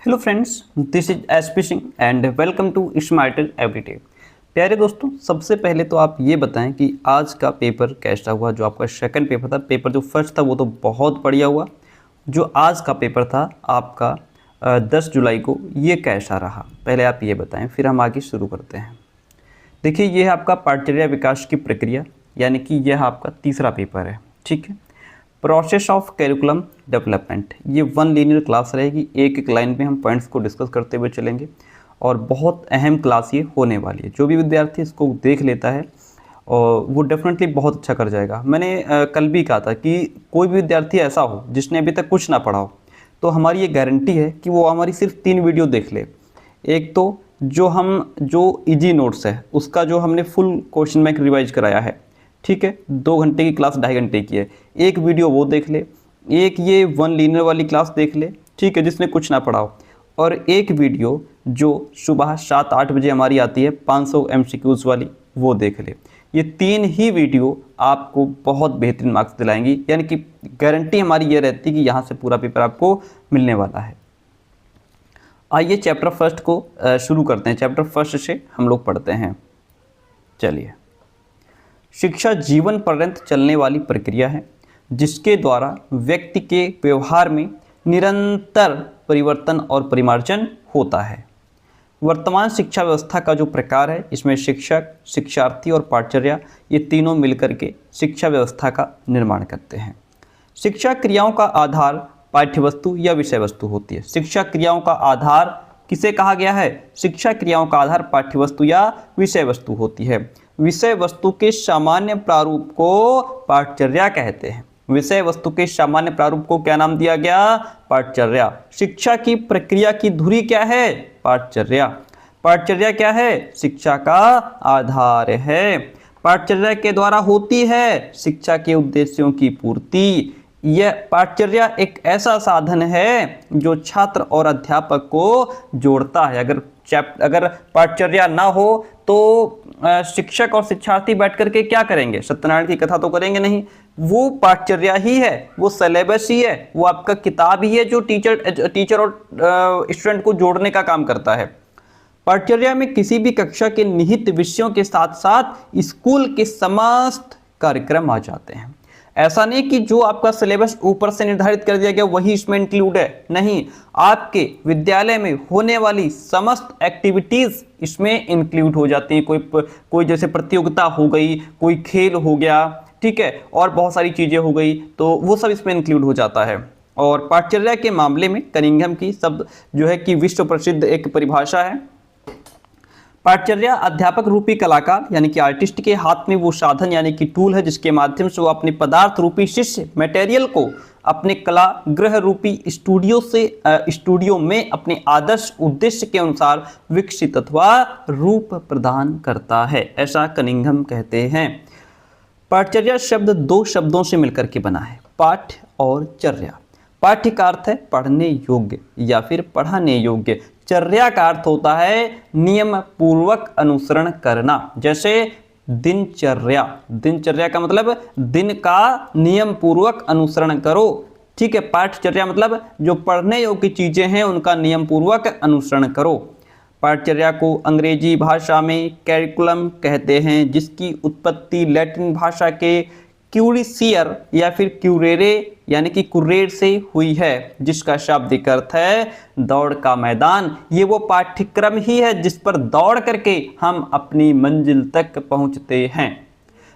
Hello friends, this is SP Singh and welcome to Smarter Everyday. प्यारे दोस्तों, सबसे पहले तो आप ये बताएं कि आज का पेपर कैसा हुआ। जो आपका सेकंड पेपर था, पेपर जो फर्स्ट था वो तो बहुत बढ़िया हुआ। जो आज का पेपर था आपका 10 जुलाई को, ये कैसा रहा पहले आप ये बताएं, फिर हम आगे शुरू करते हैं। देखिए, ये है आपका पाठचर्या विकास की प्रक्रिया, यानी कि यह आपका तीसरा पेपर है। ठीक है, प्रोसेस ऑफ कैरिकुलम डेवलपमेंट, ये वन लीनियर क्लास रहेगी। एक एक लाइन में हम पॉइंट्स को डिस्कस करते हुए चलेंगे और बहुत अहम क्लास ये होने वाली है। जो भी विद्यार्थी इसको देख लेता है और वो डेफिनेटली बहुत अच्छा कर जाएगा। मैंने कल भी कहा था कि कोई भी विद्यार्थी ऐसा हो जिसने अभी तक कुछ ना पढ़ा हो, तो हमारी ये गारंटी है कि वो हमारी सिर्फ 3 वीडियो देख ले। एक तो जो इजी नोट्स है उसका जो हमने फुल क्वेश्चन बैंक रिवाइज कराया है, ठीक है, 2 घंटे की क्लास 2.5 घंटे की है, एक वीडियो वो देख ले। एक ये वन लीनियर वाली क्लास देख ले, ठीक है, जिसने कुछ ना पढ़ा हो। और एक वीडियो जो सुबह 7-8 बजे हमारी आती है 500 MCQs वाली, वो देख ले। ये 3 ही वीडियो आपको बहुत बेहतरीन मार्क्स दिलाएंगी, यानी कि गारंटी हमारी ये रहती है कि यहाँ से पूरा पेपर आपको मिलने वाला है। आइए चैप्टर फर्स्ट को शुरू करते हैं। चैप्टर फर्स्ट से हम लोग पढ़ते हैं। चलिए, शिक्षा जीवन पर्यंत चलने वाली प्रक्रिया है जिसके द्वारा व्यक्ति के व्यवहार में निरंतर परिवर्तन और परिमार्जन होता है। वर्तमान शिक्षा व्यवस्था का जो प्रकार है, इसमें शिक्षक, शिक्षार्थी और पाठचर्या, ये तीनों मिलकर के शिक्षा व्यवस्था का निर्माण करते हैं। शिक्षा क्रियाओं का आधार पाठ्यवस्तु या विषय वस्तु होती है। शिक्षा क्रियाओं का आधार किसे कहा गया है? शिक्षा क्रियाओं का आधार पाठ्यवस्तु या विषय वस्तु होती है। विषय वस्तु के सामान्य प्रारूप को पाठचर्या कहते हैं। विषय वस्तु के सामान्य प्रारूप को क्या नाम दिया गया? पाठचर्या। शिक्षा की प्रक्रिया की धुरी क्या है? पाठचर्या। पाठचर्या क्या है? शिक्षा का आधार है। पाठचर्या के द्वारा होती है शिक्षा के उद्देश्यों की पूर्ति। यह पाठचर्या एक ऐसा साधन है जो छात्र और अध्यापक को जोड़ता है। अगर पाठचर्या ना हो तो शिक्षक और शिक्षार्थी बैठ करके क्या करेंगे? सत्यनारायण की कथा तो करेंगे नहीं। वो पाठचर्या ही है, वो सिलेबस ही है, वो आपका किताब ही है जो टीचर और स्टूडेंट को जोड़ने का काम करता है। पाठचर्या में किसी भी कक्षा के निहित विषयों के साथ साथ स्कूल के समस्त कार्यक्रम आ जाते हैं। ऐसा नहीं कि जो आपका सिलेबस ऊपर से निर्धारित कर दिया गया वही इसमें इंक्लूड है, नहीं। आपके विद्यालय में होने वाली समस्त एक्टिविटीज इसमें इंक्लूड हो जाती हैं। कोई जैसे प्रतियोगिता हो गई, कोई खेल हो गया, ठीक है, और बहुत सारी चीजें हो गई, तो वो सब इसमें इंक्लूड हो जाता है। और पाठचर्या के मामले में कनिंघम की शब्द जो है कि विश्व प्रसिद्ध एक परिभाषा है। पाठचर्या अध्यापक रूपी कलाकार यानी कि आर्टिस्ट के हाथ में वो साधन यानी कि टूल है जिसके माध्यम से वो अपने पदार्थ रूपी शिष्य मटेरियल को अपने कला गृह रूपी स्टूडियो में अपने आदर्श उद्देश्य के अनुसार विकसित अथवा रूप प्रदान करता है, ऐसा कनिंघम कहते हैं। पाठचर्या शब्द 2 शब्दों से मिलकर के बना है, पाठ और चर्या। पाठ्य का अर्थ है पढ़ने योग्य या फिर पढ़ाने योग्य। चर्या का अर्थ होता है नियम पूर्वक अनुसरण करना। जैसे दिनचर्या, दिनचर्या का मतलब दिन का नियम पूर्वक अनुसरण करो, ठीक है। पाठचर्या मतलब जो पढ़ने योग्य चीजें हैं उनका नियम पूर्वक अनुसरण करो। पाठचर्या को अंग्रेजी भाषा में कैरिकुलम कहते हैं, जिसकी उत्पत्ति लैटिन भाषा के क्यूरिसियर या फिर क्यूरेरे यानी कि कुर्रेर से हुई है, जिसका शाब्दिक अर्थ है दौड़ का मैदान। ये वो पाठ्यक्रम ही है जिस पर दौड़ करके हम अपनी मंजिल तक पहुंचते हैं।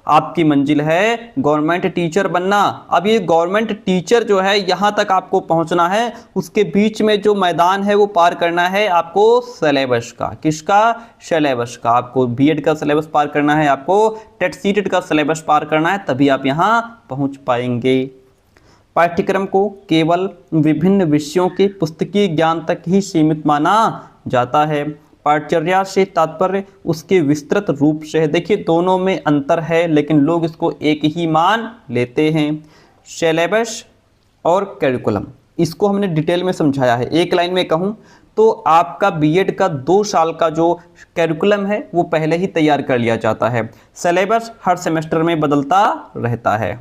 आपकी मंजिल है गवर्नमेंट टीचर बनना। अब ये गवर्नमेंट टीचर जो है यहाँ तक आपको पहुँचना है, उसके बीच में जो मैदान है वो पार करना है आपको सिलेबस का। किसका? सिलेबस का। आपको बीएड का सिलेबस पार करना है, आपको टेट सीटेट का सिलेबस पार करना है, तभी आप यहाँ पहुँच पाएंगे। पाठ्यक्रम को केवल विभिन्न विषयों के पुस्तकीय ज्ञान तक ही सीमित माना जाता है। पाठचर्या से तात्पर्य उसके विस्तृत रूप से है। देखिए, दोनों में अंतर है लेकिन लोग इसको एक ही मान लेते हैं। सिलेबस और कैरिकुलम, इसको हमने डिटेल में समझाया है। एक लाइन में कहूँ तो आपका बीएड का 2 साल का जो कैरिकुलम है वो पहले ही तैयार कर लिया जाता है। सिलेबस हर सेमेस्टर में बदलता रहता है।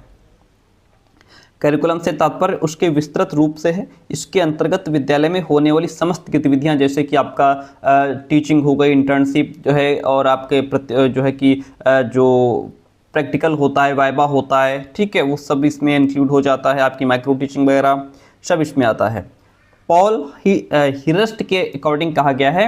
करिकुलम से तात्पर्य उसके विस्तृत रूप से है। इसके अंतर्गत विद्यालय में होने वाली समस्त गतिविधियां, जैसे कि आपका टीचिंग हो गई, इंटर्नशिप जो है, और आपके जो है कि जो प्रैक्टिकल होता है, वाइवा होता है, ठीक है, वो सब इसमें इंक्लूड हो जाता है। आपकी माइक्रो टीचिंग वगैरह सब इसमें आता है। पॉल हिरस्ट के अकॉर्डिंग कहा गया है,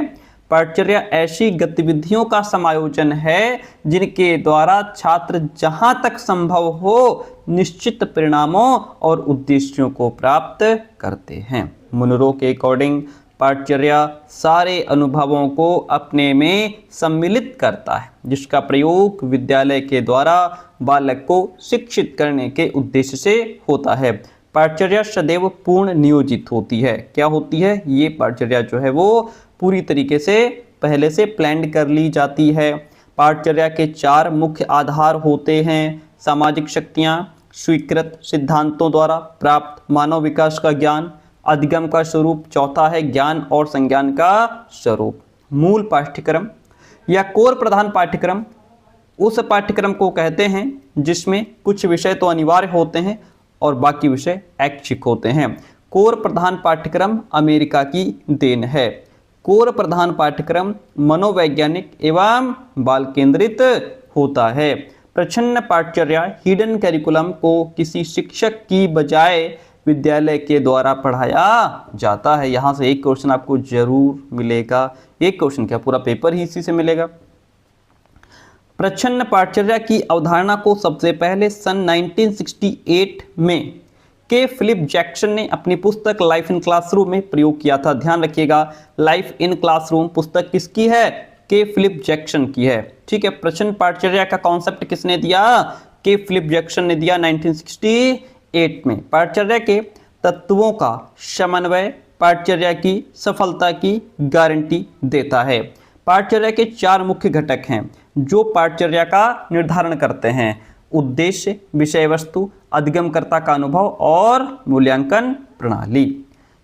पाठचर्या ऐसी गतिविधियों का समायोजन है जिनके द्वारा छात्र जहां तक संभव हो निश्चित परिणामों और उद्देश्यों को प्राप्त करते हैं। मुनरो के अकॉर्डिंग पाठचर्या सारे अनुभवों को अपने में सम्मिलित करता है, जिसका प्रयोग विद्यालय के द्वारा बालक को शिक्षित करने के उद्देश्य से होता है। पाठचर्या सदैव पूर्ण नियोजित होती है। क्या होती है? ये पाठचर्या जो है वो पूरी तरीके से पहले से प्लान कर ली जाती है। पाठचर्या के 4 मुख्य आधार होते हैं। सामाजिक शक्तियाँ, स्वीकृत सिद्धांतों द्वारा प्राप्त मानव विकास का ज्ञान, अधिगम का स्वरूप, चौथा है ज्ञान और संज्ञान का स्वरूप। मूल पाठ्यक्रम या कोर प्रधान पाठ्यक्रम उस पाठ्यक्रम को कहते हैं जिसमें कुछ विषय तो अनिवार्य होते हैं और बाकी विषय ऐच्छिक होते हैं। कोर प्रधान पाठ्यक्रम अमेरिका की देन है। कोर प्रधान पाठ्यक्रम मनोवैज्ञानिक एवं बाल केंद्रित होता है। प्रच्छन्न पाठचर्या हिडन करिकुलम को किसी शिक्षक की बजाय विद्यालय के द्वारा पढ़ाया जाता है। यहाँ से एक क्वेश्चन आपको जरूर मिलेगा। एक क्वेश्चन क्या, पूरा पेपर ही इसी से मिलेगा। प्रच्छन्न पाठचर्या की अवधारणा को सबसे पहले सन 1968 में के फिलिप जैक्सन ने अपनी पुस्तक लाइफ इन क्लासरूम में प्रयोग किया था। ध्यान रखिएगा, लाइफ इन क्लासरूम पुस्तक किसकी है? के फिलिप जैक्सन की है। ठीक है, प्रच्छन्न पाठचर्या का कॉन्सेप्ट किसने दिया? के फिलिप जैक्सन ने दिया 1968 में। पाठचर्या के तत्वों का समन्वय पाठचर्या की सफलता की गारंटी देता है। पाठचर्या के 4 मुख्य घटक हैं जो पाठचर्या का निर्धारण करते हैं: उद्देश्य, विषय वस्तु, अधिगमकर्ता का अनुभव और मूल्यांकन प्रणाली।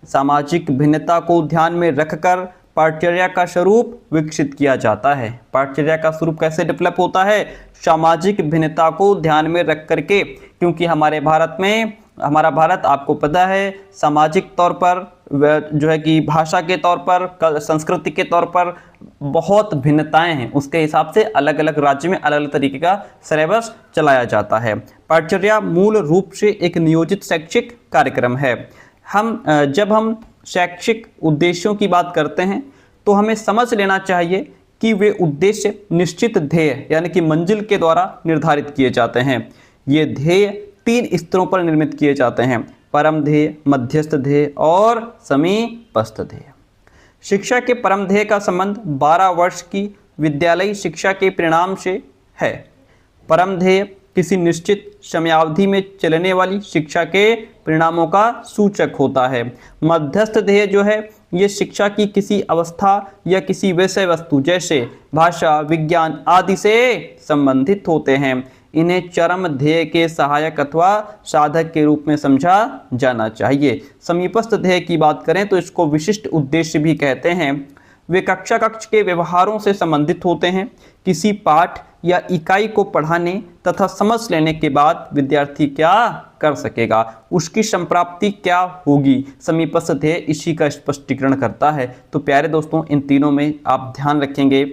सामाजिक भिन्नता को ध्यान में रखकर पाठचर्या का स्वरूप विकसित किया जाता है। पाठचर्या का स्वरूप कैसे डेवलप होता है? सामाजिक भिन्नता को ध्यान में रख करके, क्योंकि हमारा भारत आपको पता है सामाजिक तौर पर जो है कि भाषा के तौर पर, संस्कृति के तौर पर बहुत भिन्नताएं हैं। उसके हिसाब से अलग अलग राज्य में अलग अलग तरीके का सिलेबस चलाया जाता है। पाठचर्या मूल रूप से एक नियोजित शैक्षिक कार्यक्रम है। जब हम शैक्षिक उद्देश्यों की बात करते हैं तो हमें समझ लेना चाहिए कि वे उद्देश्य निश्चित ध्येय यानी कि मंजिल के द्वारा निर्धारित किए जाते हैं। ये ध्येय 3 स्तरों पर निर्मित किए जाते हैं: परम ध्येय, मध्यस्थ ध्येय और समीपस्थ ध्येय। शिक्षा के परम ध्येय का संबंध 12 वर्ष की विद्यालयी शिक्षा के परिणाम से है। परम ध्येय किसी निश्चित समयावधि में चलने वाली शिक्षा के परिणामों का सूचक होता है। मध्यस्थ ध्येय जो है ये शिक्षा की किसी अवस्था या किसी विषय वस्तु जैसे भाषा, विज्ञान आदि से संबंधित होते हैं। इन्हें चरम ध्येय के सहायक अथवा साधक के रूप में समझा जाना चाहिए। समीपस्थ ध्येय की बात करें तो इसको विशिष्ट उद्देश्य भी कहते हैं। वे कक्षा कक्ष के व्यवहारों से संबंधित होते हैं। किसी पाठ या इकाई को पढ़ाने तथा समझ लेने के बाद विद्यार्थी क्या कर सकेगा, उसकी संप्राप्ति क्या होगी, समीपस्थ ध्येय इसी का स्पष्टीकरण करता है। तो प्यारे दोस्तों, इन तीनों में आप ध्यान रखेंगे,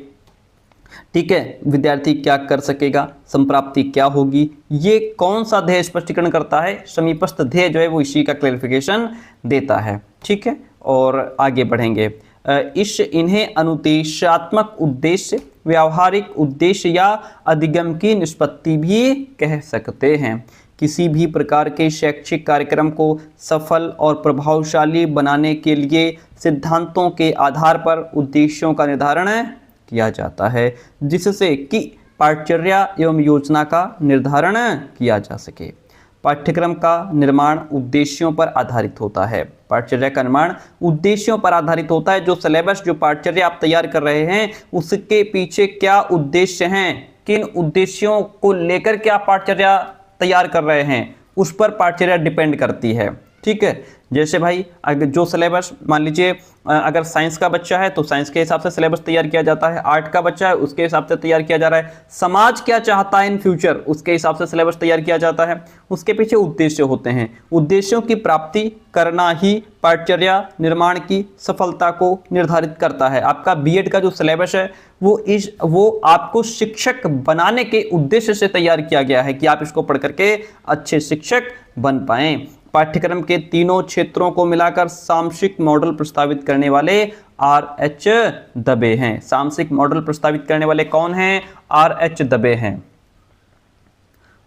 ठीक है, विद्यार्थी क्या कर सकेगा, संप्राप्ति क्या होगी, ये कौन सा ध्येय स्पष्टीकरण करता है? समीपस्थ ध्येय जो है वो इसी का क्लैरिफिकेशन देता है। ठीक है, और आगे बढ़ेंगे। इन्हें अनुदेशात्मक उद्देश्य, व्यावहारिक उद्देश्य या अधिगम की निष्पत्ति भी कह सकते हैं। किसी भी प्रकार के शैक्षिक कार्यक्रम को सफल और प्रभावशाली बनाने के लिए सिद्धांतों के आधार पर उद्देश्यों का निर्धारण किया जाता है, जिससे कि पाठचर्या एवं योजना का निर्धारण किया जा सके। पाठ्यक्रम का निर्माण उद्देश्यों पर आधारित होता है। पाठचर्या का निर्माण उद्देश्यों पर आधारित होता है। जो सिलेबस, जो पाठचर्या आप तैयार कर रहे हैं, उसके पीछे क्या उद्देश्य हैं, किन उद्देश्यों को लेकर के आप पाठचर्या तैयार कर रहे हैं, उस पर पाठचर्या डिपेंड करती है। ठीक है। जैसे भाई अगर जो सिलेबस मान लीजिए अगर साइंस का बच्चा है तो साइंस के हिसाब से सिलेबस तैयार किया जाता है, आर्ट का बच्चा है उसके हिसाब से तैयार किया जा रहा है, समाज क्या चाहता है इन फ्यूचर उसके हिसाब से सिलेबस तैयार किया जाता है। उसके पीछे उद्देश्य होते हैं, उद्देश्यों की प्राप्ति करना ही पाठ्यचर्या निर्माण की सफलता को निर्धारित करता है। आपका बीएड का जो सिलेबस है वो आपको शिक्षक बनाने के उद्देश्य से तैयार किया गया है कि आप इसको पढ़ करके अच्छे शिक्षक बन पाएं। पाठ्यक्रम के तीनों क्षेत्रों को मिलाकर सामसिक मॉडल प्रस्तावित करने वाले आर.एच. दबे हैं। सामसिक मॉडल प्रस्तावित करने वाले कौन हैं? आर.एच. दबे हैं।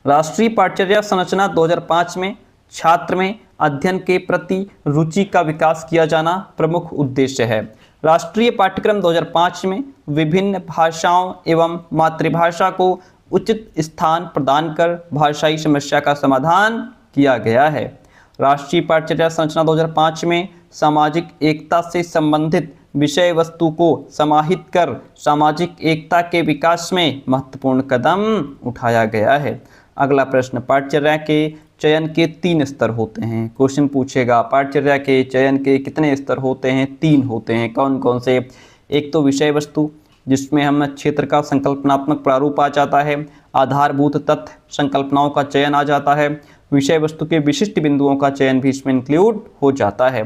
राष्ट्रीय पाठ्यचर्या संरचना 2005 में छात्र में अध्ययन के प्रति रुचि का विकास किया जाना प्रमुख उद्देश्य है। राष्ट्रीय पाठ्यक्रम 2005 में विभिन्न भाषाओं एवं मातृभाषा को उचित स्थान प्रदान कर भाषाई समस्या का समाधान किया गया है। राष्ट्रीय पाठ्यचर्या संरचना 2005 में सामाजिक एकता से संबंधित विषय वस्तु को समाहित कर सामाजिक एकता के विकास में महत्वपूर्ण कदम उठाया गया है। अगला प्रश्न, पाठ्यचर्या के चयन के 3 स्तर होते हैं। क्वेश्चन पूछेगा पाठ्यचर्या के चयन के कितने स्तर होते हैं? 3 होते हैं। कौन कौन से? एक तो विषय वस्तु जिसमें हम क्षेत्र का संकल्पनात्मक प्रारूप आ जाता है, आधारभूत तथ्य संकल्पनाओं का चयन आ जाता है, विषय वस्तु के विशिष्ट बिंदुओं का चयन भी इसमें इंक्लूड हो जाता है।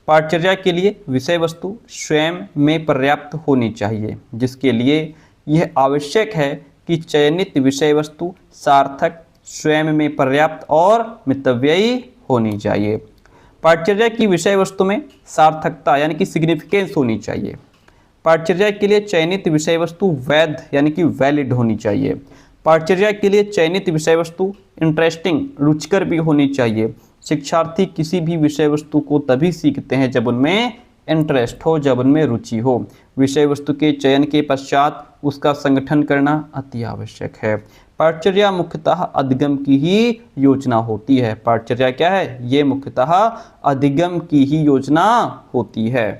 पाठ्यचर्या के लिए विषय वस्तु स्वयं में पर्याप्त होनी चाहिए, जिसके लिए यह आवश्यक है कि चयनित विषय वस्तु सार्थक, स्वयं में पर्याप्त और मितव्ययी होनी चाहिए। पाठ्यचर्या की विषय वस्तु में सार्थकता यानी कि सिग्निफिकेंस होनी चाहिए। पाठ्यचर्या के लिए चयनित विषय वस्तु वैध यानी कि वैलिड होनी चाहिए। पाठ्यचर्या के लिए चयनित विषय वस्तु इंटरेस्टिंग, रुचिकर भी होनी चाहिए। शिक्षार्थी किसी भी विषय वस्तु को तभी सीखते हैं जब उनमें इंटरेस्ट हो, जब उनमें रुचि हो। विषय वस्तु के चयन के पश्चात उसका संगठन करना अति आवश्यक है। पाठ्यचर्या मुख्यतः अधिगम की ही योजना होती है। पाठ्यचर्या क्या है? ये मुख्यतः अधिगम की ही योजना होती है।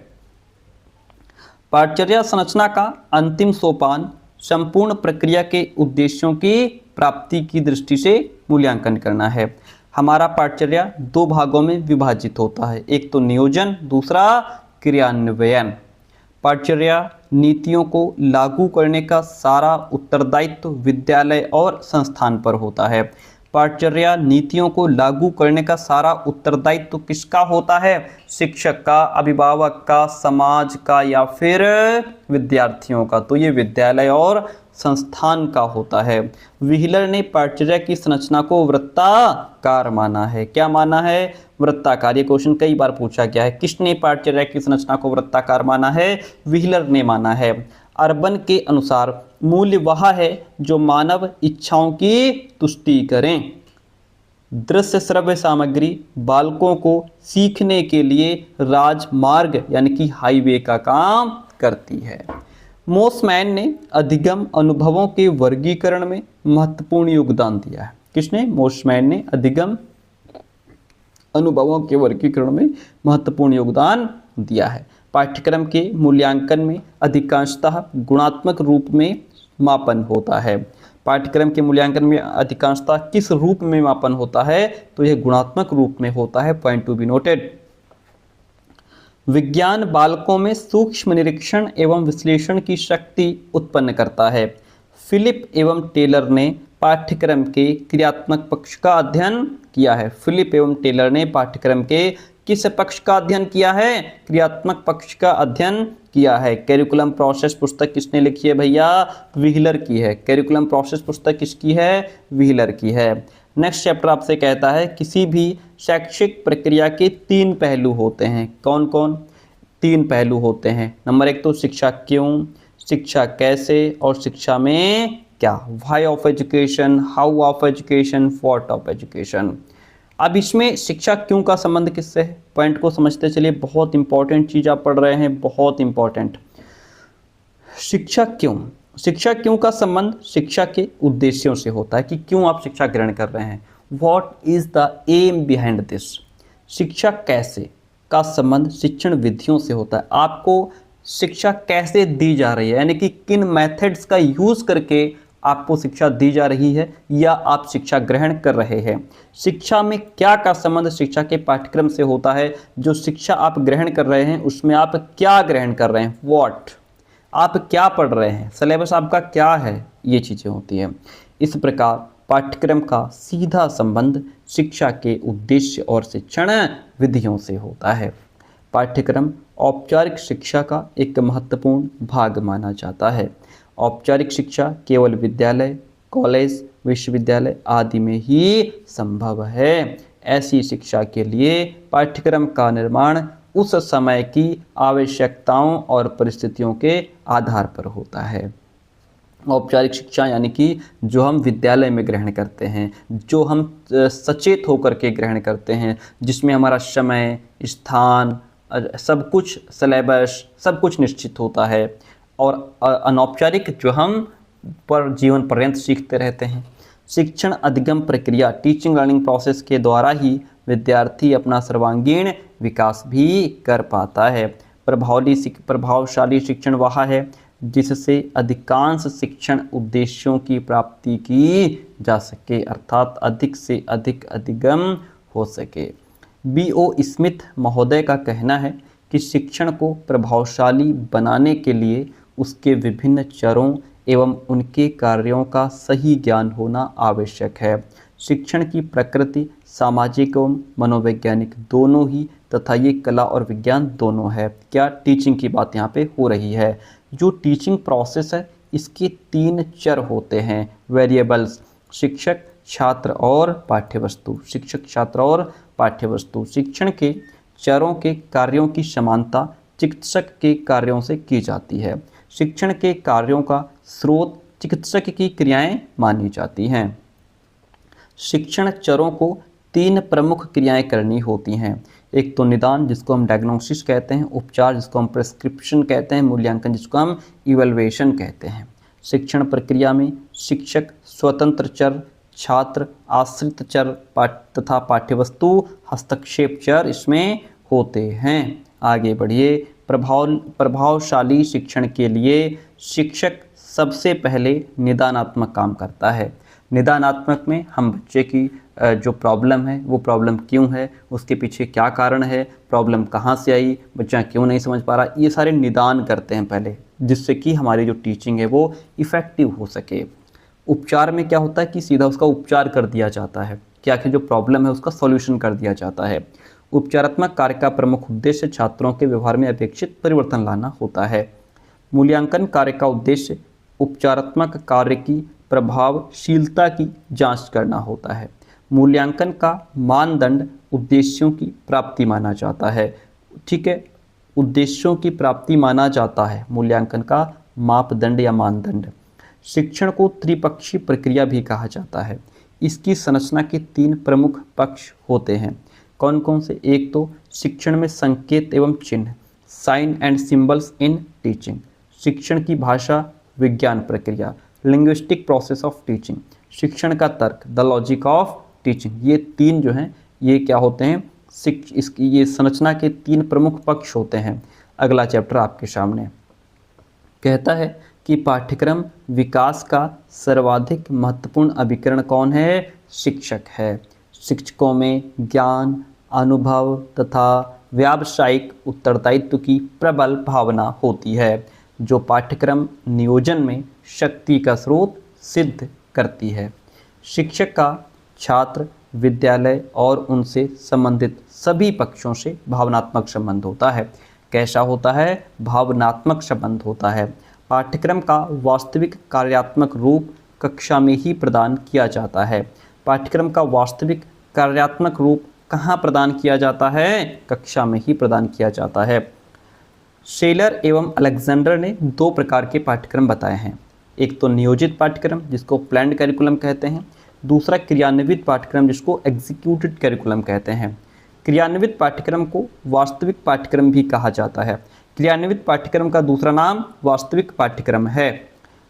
पाठ्यचर्या संरचना का अंतिम सोपान संपूर्ण प्रक्रिया के उद्देश्यों की प्राप्ति की दृष्टि से मूल्यांकन करना है। हमारा पाठ्यचर्या 2 भागों में विभाजित होता है, एक तो नियोजन, दूसरा क्रियान्वयन। पाठ्यचर्या नीतियों को लागू करने का सारा उत्तरदायित्व विद्यालय और संस्थान पर होता है। पाठ्यचर्या नीतियों को लागू करने का सारा उत्तरदायित्व किसका होता है? शिक्षक का, अभिभावक का, समाज का या फिर विद्यार्थियों का? तो ये विद्यालय और संस्थान का होता है। व्हीलर ने पाठ्यचर्या की संरचना को वृत्ताकार माना है। क्या माना है? वृत्ताकार। ये क्वेश्चन कई बार पूछा गया है। किसने पाठ्यचर्या की संरचना को वृत्ताकार माना है? व्हीलर ने माना है। अर्बन के अनुसार मूल्य वह है जो मानव इच्छाओं की तुष्टि करें। दृश्य श्रव्य सामग्री बालकों को सीखने के लिए राजमार्ग यानी कि हाईवे का काम करती है। मोसमैन ने अधिगम अनुभवों के वर्गीकरण में महत्वपूर्ण योगदान दिया है। किसने? मोसमैन ने अधिगम अनुभवों के वर्गीकरण में महत्वपूर्ण योगदान दिया है। पाठ्यक्रम के मूल्यांकन में अधिकांशतः गुणात्मक रूप में मापन होता है। पाठ्यक्रम के मूल्यांकन में अधिकांशतः किस रूप में मापन होता है? तो यह गुणात्मक रूप में होता है। Point to be noted. विज्ञान बालकों में सूक्ष्म निरीक्षण एवं विश्लेषण की शक्ति उत्पन्न करता है। फिलिप एवं टेलर ने पाठ्यक्रम के क्रियात्मक पक्ष का अध्ययन किया है। फिलिप एवं टेलर ने पाठ्यक्रम के किस पक्ष का अध्ययन किया है? क्रियात्मक पक्ष का अध्ययन किया है। कैरिकुलम प्रोसेस पुस्तक किसने लिखी है भैया? व्हीलर की है। कैरिकुलम प्रोसेस पुस्तक किसकी है? व्हीलर की है। नेक्स्ट चैप्टर आपसे कहता है किसी भी शैक्षिक प्रक्रिया के 3 पहलू होते हैं। कौन कौन? 3 पहलू होते हैं। नंबर 1 तो शिक्षा क्यों, शिक्षा कैसे और शिक्षा में क्या। Why of education, how of education, what of education. अब इसमें शिक्षा क्यों का संबंध किससे है? पॉइंट को समझते चलिए, बहुत इंपॉर्टेंट चीज़ आप पढ़ रहे हैं, बहुत इंपॉर्टेंट। शिक्षा क्यों, शिक्षा क्यों का संबंध शिक्षा के उद्देश्यों से होता है कि क्यों आप शिक्षा ग्रहण कर रहे हैं। What is the aim behind this. शिक्षा कैसे का संबंध शिक्षण विधियों से होता है। आपको शिक्षा कैसे दी जा रही है, यानी कि किन मेथड्स का यूज़ करके आपको शिक्षा दी जा रही है या आप शिक्षा ग्रहण कर रहे हैं। शिक्षा में क्या का संबंध शिक्षा के पाठ्यक्रम से होता है, जो शिक्षा आप ग्रहण कर रहे हैं उसमें आप क्या ग्रहण कर रहे हैं, व्हाट, आप क्या पढ़ रहे हैं, सिलेबस आपका क्या है, ये चीज़ें होती हैं। इस प्रकार पाठ्यक्रम का सीधा संबंध शिक्षा के उद्देश्य और शिक्षण विधियों से होता है। पाठ्यक्रम औपचारिक शिक्षा का एक महत्वपूर्ण भाग माना जाता है। औपचारिक शिक्षा केवल विद्यालय, कॉलेज, विश्वविद्यालय आदि में ही संभव है। ऐसी शिक्षा के लिए पाठ्यक्रम का निर्माण उस समय की आवश्यकताओं और परिस्थितियों के आधार पर होता है। औपचारिक शिक्षा यानी कि जो हम विद्यालय में ग्रहण करते हैं, जो हम सचेत होकर के ग्रहण करते हैं, जिसमें हमारा समय, स्थान, सब कुछ, सिलेबस सब कुछ निश्चित होता है। और अनौपचारिक जो हम पर जीवन पर्यंत सीखते रहते हैं। शिक्षण अधिगम प्रक्रिया, टीचिंग लर्निंग प्रोसेस के द्वारा ही विद्यार्थी अपना सर्वांगीण विकास भी कर पाता है। प्रभावशाली शिक्षण वह है जिससे अधिकांश शिक्षण उद्देश्यों की प्राप्ति की जा सके, अर्थात अधिक से अधिक अधिगम हो सके। B.O. स्मिथ महोदय का कहना है कि शिक्षण को प्रभावशाली बनाने के लिए उसके विभिन्न चरों एवं उनके कार्यों का सही ज्ञान होना आवश्यक है। शिक्षण की प्रकृति सामाजिक एवं मनोवैज्ञानिक दोनों ही तथा ये कला और विज्ञान दोनों है। क्या टीचिंग की बात यहाँ पे हो रही है। जो टीचिंग प्रोसेस है इसके 3 चर होते हैं, वेरिएबल्स, शिक्षक, छात्र और पाठ्यवस्तु। शिक्षक, छात्र और पाठ्यवस्तु। शिक्षण के चरों के कार्यों की समानता चिकित्सक के कार्यों से की जाती है। शिक्षण के कार्यों का स्रोत चिकित्सक की क्रियाएं मानी जाती हैं। शिक्षण चरों को 3 प्रमुख क्रियाएं करनी होती हैं। एक तो निदान, जिसको हम डायग्नोसिस कहते हैं, उपचार जिसको हम प्रिस्क्रिप्शन कहते हैं, मूल्यांकन जिसको हम इवैल्यूएशन कहते हैं। शिक्षण प्रक्रिया में शिक्षक स्वतंत्र चर, छात्र आश्रित चर तथा पाठ्यवस्तु हस्तक्षेप चर इसमें होते हैं। आगे बढ़िए। प्रभावशाली शिक्षण के लिए शिक्षक सबसे पहले निदानात्मक काम करता है। निदानात्मक में हम बच्चे की जो प्रॉब्लम है वो प्रॉब्लम क्यों है, उसके पीछे क्या कारण है, प्रॉब्लम कहाँ से आई, बच्चा क्यों नहीं समझ पा रहा, ये सारे निदान करते हैं पहले, जिससे कि हमारी जो टीचिंग है वो इफ़ेक्टिव हो सके। उपचार में क्या होता है कि सीधा उसका उपचार कर दिया जाता है, कि आखिर जो प्रॉब्लम है उसका सॉल्यूशन कर दिया जाता है। उपचारात्मक कार्य का प्रमुख उद्देश्य छात्रों के व्यवहार में अपेक्षित परिवर्तन लाना होता है। मूल्यांकन कार्य का उद्देश्य उपचारात्मक कार्य की प्रभावशीलता की जांच करना होता है। मूल्यांकन का मानदंड उद्देश्यों की प्राप्ति माना जाता है। ठीक है, उद्देश्यों की प्राप्ति माना जाता है मूल्यांकन का मापदंड या मानदंड। शिक्षण को त्रिपक्षीय प्रक्रिया भी कहा जाता है। इसकी संरचना के 3 प्रमुख पक्ष होते हैं। कौन कौन से। एक तो शिक्षण में संकेत एवं चिन्ह, sign and symbols in teaching. शिक्षण की भाषा विज्ञान प्रक्रिया, लिंग्विस्टिक प्रोसेस ऑफ टीचिंग। शिक्षण का तर्क, द लॉजिक ऑफ टीचिंग। ये 3 जो हैं ये क्या होते हैं, इसकी ये संरचना के 3 प्रमुख पक्ष होते हैं। अगला चैप्टर आपके सामने कहता है कि पाठ्यक्रम विकास का सर्वाधिक महत्वपूर्ण अभिकरण कौन है, शिक्षक है। शिक्षकों में ज्ञान, अनुभव तथा व्यावसायिक उत्तरदायित्व की प्रबल भावना होती है, जो पाठ्यक्रम नियोजन में शक्ति का स्रोत सिद्ध करती है। शिक्षक का छात्र, विद्यालय और उनसे संबंधित सभी पक्षों से भावनात्मक संबंध होता है। कैसा होता है, भावनात्मक संबंध होता है। पाठ्यक्रम का वास्तविक कार्यात्मक रूप कक्षा में ही प्रदान किया जाता है। पाठ्यक्रम का वास्तविक कार्यात्मक रूप कहाँ प्रदान किया जाता है, कक्षा में ही प्रदान किया जाता है। शेलर एवं अलेक्जेंडर ने 2 प्रकार के पाठ्यक्रम बताए हैं। एक तो नियोजित पाठ्यक्रम जिसको प्लान्ड करिकुलम कहते हैं, दूसरा क्रियान्वित पाठ्यक्रम जिसको एग्जीक्यूटेड करिकुलम कहते हैं। क्रियान्वित पाठ्यक्रम को वास्तविक पाठ्यक्रम भी कहा जाता है। क्रियान्वित पाठ्यक्रम का दूसरा नाम वास्तविक पाठ्यक्रम है।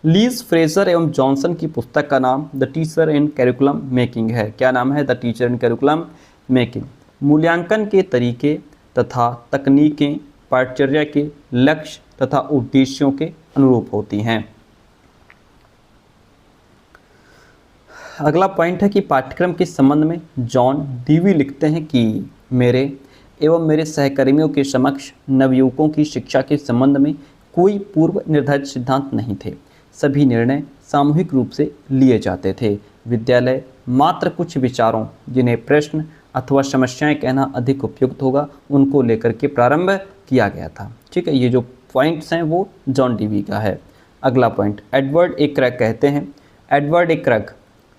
लीज, फ्रेजर एवं जॉनसन की पुस्तक का नाम the teacher in curriculum making है। क्या नाम है, the teacher in curriculum making. मूल्यांकन के तरीके तथा तकनीकें पाठचर्या के लक्ष्य तथा उद्देश्यों के अनुरूप होती हैं। अगला पॉइंट है कि पाठ्यक्रम के संबंध में जॉन डीवी लिखते हैं कि मेरे एवं मेरे सहकर्मियों के समक्ष नवयुवकों की शिक्षा के संबंध में कोई पूर्व निर्धारित सिद्धांत नहीं थे। सभी निर्णय सामूहिक रूप से लिए जाते थे। विद्यालय मात्र कुछ विचारों, जिन्हें प्रश्न अथवा समस्याएं कहना अधिक उपयुक्त होगा, उनको लेकर के प्रारंभ किया गया था। ठीक है, ये जो पॉइंट्स हैं वो जॉन डीवी का है। अगला पॉइंट, एडवर्ड ए क्रैग कहते हैं, एडवर्ड ए क्रैग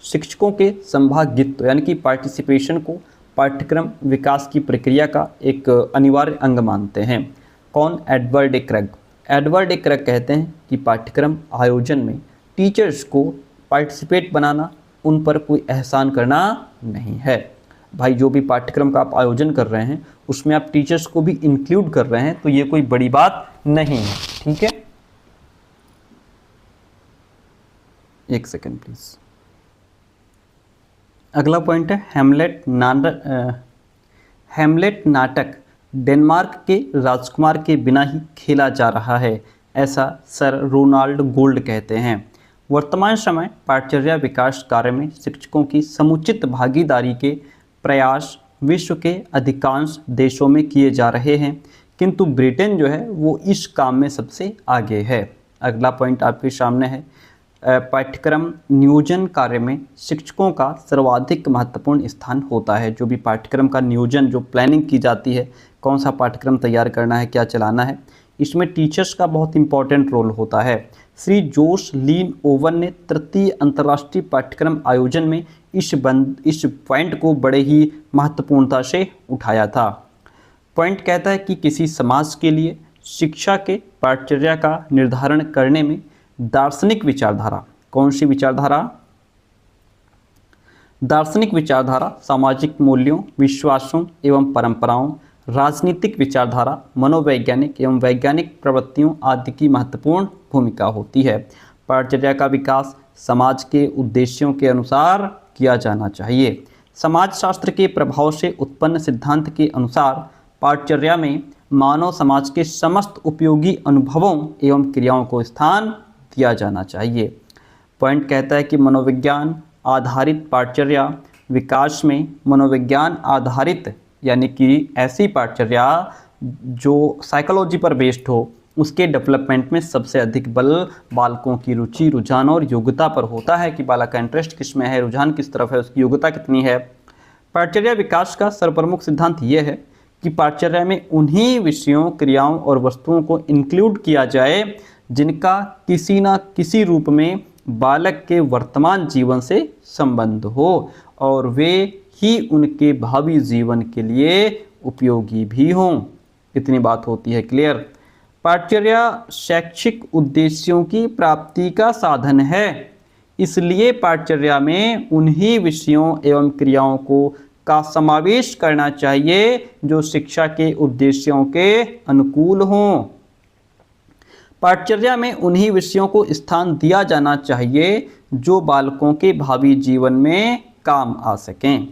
शिक्षकों के संभागित्व यानी कि पार्टिसिपेशन को पाठ्यक्रम विकास की प्रक्रिया का एक अनिवार्य अंग मानते हैं। कौन? एडवर्ड ए क्रैग। एडवर्ड ए क्रैग कहते हैं कि पाठ्यक्रम आयोजन में टीचर्स को पार्टिसिपेट बनाना, उन पर कोई एहसान करना नहीं है। भाई जो भी पाठ्यक्रम का आप आयोजन कर रहे हैं उसमें आप टीचर्स को भी इंक्लूड कर रहे हैं, तो ये कोई बड़ी बात नहीं है। ठीक है, एक सेकेंड प्लीज। अगला पॉइंट है हैमलेट नाटक डेनमार्क के राजकुमार के बिना ही खेला जा रहा है, ऐसा सर रोनाल्ड गोल्ड कहते हैं। वर्तमान समय पाठचर्या विकास कार्य में शिक्षकों की समुचित भागीदारी के प्रयास विश्व के अधिकांश देशों में किए जा रहे हैं, किंतु ब्रिटेन जो है वो इस काम में सबसे आगे है। अगला पॉइंट आपके सामने है, पाठ्यक्रम नियोजन कार्य में शिक्षकों का सर्वाधिक महत्वपूर्ण स्थान होता है। जो भी पाठ्यक्रम का नियोजन, जो प्लानिंग की जाती है, कौन सा पाठ्यक्रम तैयार करना है, क्या चलाना है, इसमें टीचर्स का बहुत इंपॉर्टेंट रोल होता है। श्री जोश लीन ओवन ने तृतीय अंतर्राष्ट्रीय पाठ्यक्रम आयोजन में इस पॉइंट को बड़े ही महत्वपूर्णता से उठाया था। पॉइंट कहता है कि किसी समाज के लिए शिक्षा के पाठचर्या का निर्धारण करने में दार्शनिक विचारधारा, कौन सी विचारधारा? दार्शनिक विचारधारा सामाजिक मूल्यों, विश्वासों एवं परंपराओं, राजनीतिक विचारधारा, मनोवैज्ञानिक एवं वैज्ञानिक प्रवृत्तियों आदि की महत्वपूर्ण भूमिका होती है। पाठचर्या का विकास समाज के उद्देश्यों के अनुसार किया जाना चाहिए। समाजशास्त्र के प्रभाव से उत्पन्न सिद्धांत के अनुसार पाठचर्या में मानव समाज के समस्त उपयोगी अनुभवों एवं क्रियाओं को स्थान दिया जाना चाहिए। पॉइंट कहता है कि मनोविज्ञान आधारित पाठचर्या विकास में मनोविज्ञान आधारित यानी कि ऐसी पाठचर्या जो साइकोलॉजी पर बेस्ड हो, उसके डेवलपमेंट में सबसे अधिक बल बालकों की रुचि, रुझान और योग्यता पर होता है कि बालक का इंटरेस्ट किस में है, रुझान किस तरफ है, उसकी योग्यता कितनी है। पाठचर्या विकास का सर्वप्रमुख सिद्धांत यह है कि पाठचर्या में उन्हीं विषयों, क्रियाओं और वस्तुओं को इंक्लूड किया जाए जिनका किसी न किसी रूप में बालक के वर्तमान जीवन से संबंध हो और वे ही उनके भावी जीवन के लिए उपयोगी भी हों। इतनी बात होती है क्लियर। पाठचर्या शैक्षिक उद्देश्यों की प्राप्ति का साधन है, इसलिए पाठचर्या में उन्हीं विषयों एवं क्रियाओं का समावेश करना चाहिए जो शिक्षा के उद्देश्यों के अनुकूल हों। पाठचर्या में उन्हीं विषयों को स्थान दिया जाना चाहिए जो बालकों के भावी जीवन में काम आ सकें।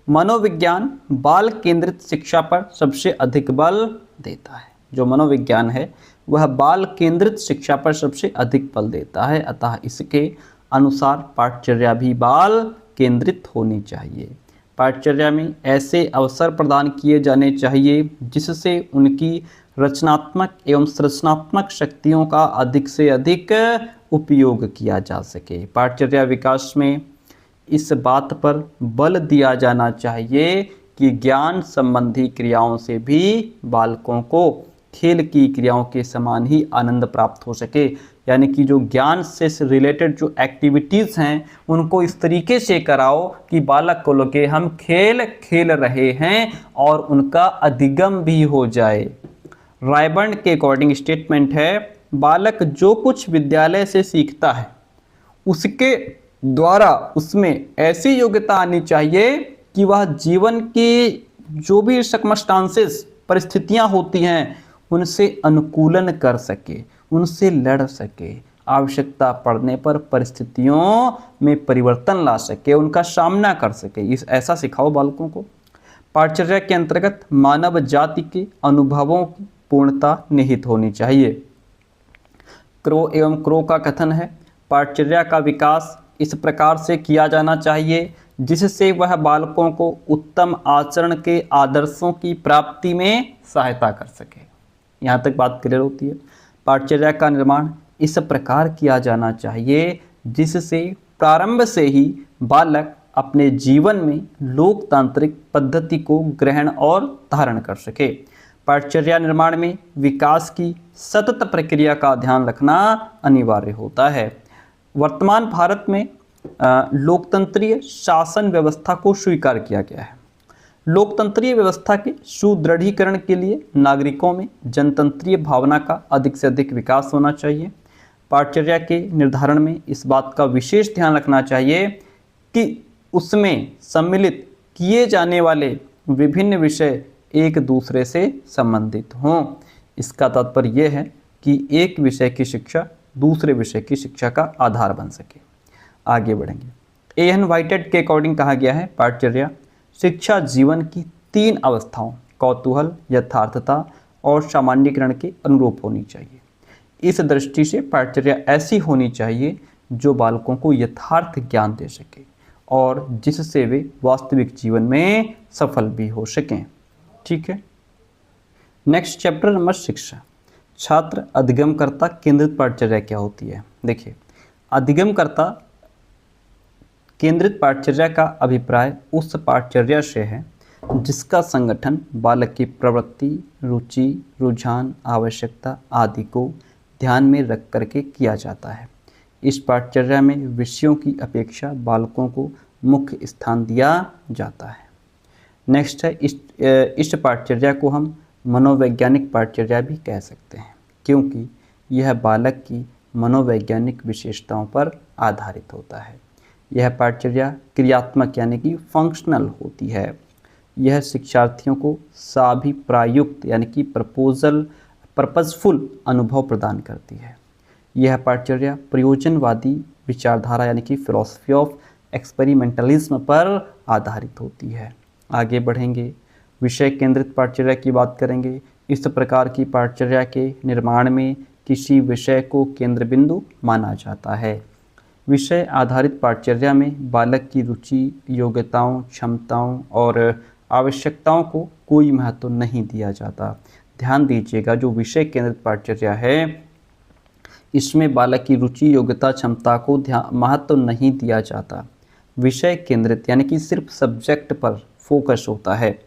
मनोविज्ञान बाल केंद्रित शिक्षा पर सबसे अधिक बल देता है। जो मनोविज्ञान है वह बाल केंद्रित शिक्षा पर सबसे अधिक बल देता है, अतः इसके अनुसार पाठचर्या भी बाल केंद्रित होनी चाहिए। पाठचर्या में ऐसे अवसर प्रदान किए जाने चाहिए जिससे उनकी रचनात्मक एवं सृजनात्मक शक्तियों का अधिक से अधिक उपयोग किया जा सके। पाठचर्या विकास में इस बात पर बल दिया जाना चाहिए कि ज्ञान संबंधी क्रियाओं से भी बालकों को खेल की क्रियाओं के समान ही आनंद प्राप्त हो सके। यानी कि जो ज्ञान से रिलेटेड जो एक्टिविटीज़ हैं उनको इस तरीके से कराओ कि बालक को लगे हम खेल खेल रहे हैं और उनका अधिगम भी हो जाए। रायबर्न के अकॉर्डिंग स्टेटमेंट है, बालक जो कुछ विद्यालय से सीखता है उसके द्वारा उसमें ऐसी योग्यता आनी चाहिए कि वह जीवन की जो भी सर्कमस्टांसेस, परिस्थितियां होती हैं, उनसे अनुकूलन कर सके, उनसे लड़ सके, आवश्यकता पड़ने पर परिस्थितियों में परिवर्तन ला सके, उनका सामना कर सके। इस ऐसा सिखाओ बालकों को। पाठचर्या के अंतर्गत मानव जाति के अनुभवों की पूर्णता निहित होनी चाहिए। क्रो एवं क्रो का कथन है, पाठचर्या का विकास इस प्रकार से किया जाना चाहिए जिससे वह बालकों को उत्तम आचरण के आदर्शों की प्राप्ति में सहायता कर सके। यहाँ तक बात क्लियर होती है। पाठचर्या का निर्माण इस प्रकार किया जाना चाहिए जिससे प्रारंभ से ही बालक अपने जीवन में लोकतांत्रिक पद्धति को ग्रहण और धारण कर सके। पाठचर्या निर्माण में विकास की सतत प्रक्रिया का ध्यान रखना अनिवार्य होता है। वर्तमान भारत में लोकतंत्रीय शासन व्यवस्था को स्वीकार किया गया है। लोकतंत्रीय व्यवस्था के सुदृढ़ीकरण के लिए नागरिकों में जनतंत्रीय भावना का अधिक से अधिक विकास होना चाहिए। पाठचर्या के निर्धारण में इस बात का विशेष ध्यान रखना चाहिए कि उसमें सम्मिलित किए जाने वाले विभिन्न विषय एक दूसरे से संबंधित हों। इसका तात्पर्य यह है कि एक विषय की शिक्षा दूसरे विषय की शिक्षा का आधार बन सके। आगे बढ़ेंगे। एएन व्हाइटेड के अकॉर्डिंग कहा गया है पाठचर्या शिक्षा जीवन की 3 अवस्थाओं कौतूहल, यथार्थता और सामान्यीकरण के अनुरूप होनी चाहिए। इस दृष्टि से पाठचर्या ऐसी होनी चाहिए जो बालकों को यथार्थ ज्ञान दे सके और जिससे वे वास्तविक जीवन में सफल भी हो सकें। ठीक है। नेक्स्ट चैप्टर नंबर 6 छात्र अधिगमकर्ता केंद्रित पाठचर्या क्या होती है। देखिए, अधिगमकर्ता केंद्रित पाठचर्या का अभिप्राय उस पाठचर्या से है जिसका संगठन बालक की प्रवृत्ति, रुचि, रुझान, आवश्यकता आदि को ध्यान में रख करके किया जाता है। इस पाठचर्या में विषयों की अपेक्षा बालकों को मुख्य स्थान दिया जाता है। नेक्स्ट है इस पाठचर्या को हम मनोवैज्ञानिक पाठचर्या भी कह सकते हैं क्योंकि यह बालक की मनोवैज्ञानिक विशेषताओं पर आधारित होता है। यह पाठचर्या क्रियात्मक यानी कि फंक्शनल होती है। यह शिक्षार्थियों को साभिप्रायुक्त यानी कि पर्पजफुल अनुभव प्रदान करती है। यह पाठचर्या प्रयोजनवादी विचारधारा यानी कि फिलॉसफी ऑफ एक्सपेरिमेंटलिज्म पर आधारित होती है। आगे बढ़ेंगे। विषय केंद्रित पाठचर्या की बात करेंगे। इस प्रकार की पाठचर्या के निर्माण में किसी विषय को केंद्र बिंदु माना जाता है। विषय आधारित पाठचर्या में बालक की रुचि, योग्यताओं, क्षमताओं और आवश्यकताओं को कोई महत्व नहीं दिया जाता। ध्यान दीजिएगा, जो विषय केंद्रित पाठचर्या है इसमें बालक की रुचि, योग्यता, क्षमता को महत्व नहीं दिया जाता। विषय केंद्रित यानी कि सिर्फ सब्जेक्ट पर फोकस होता है।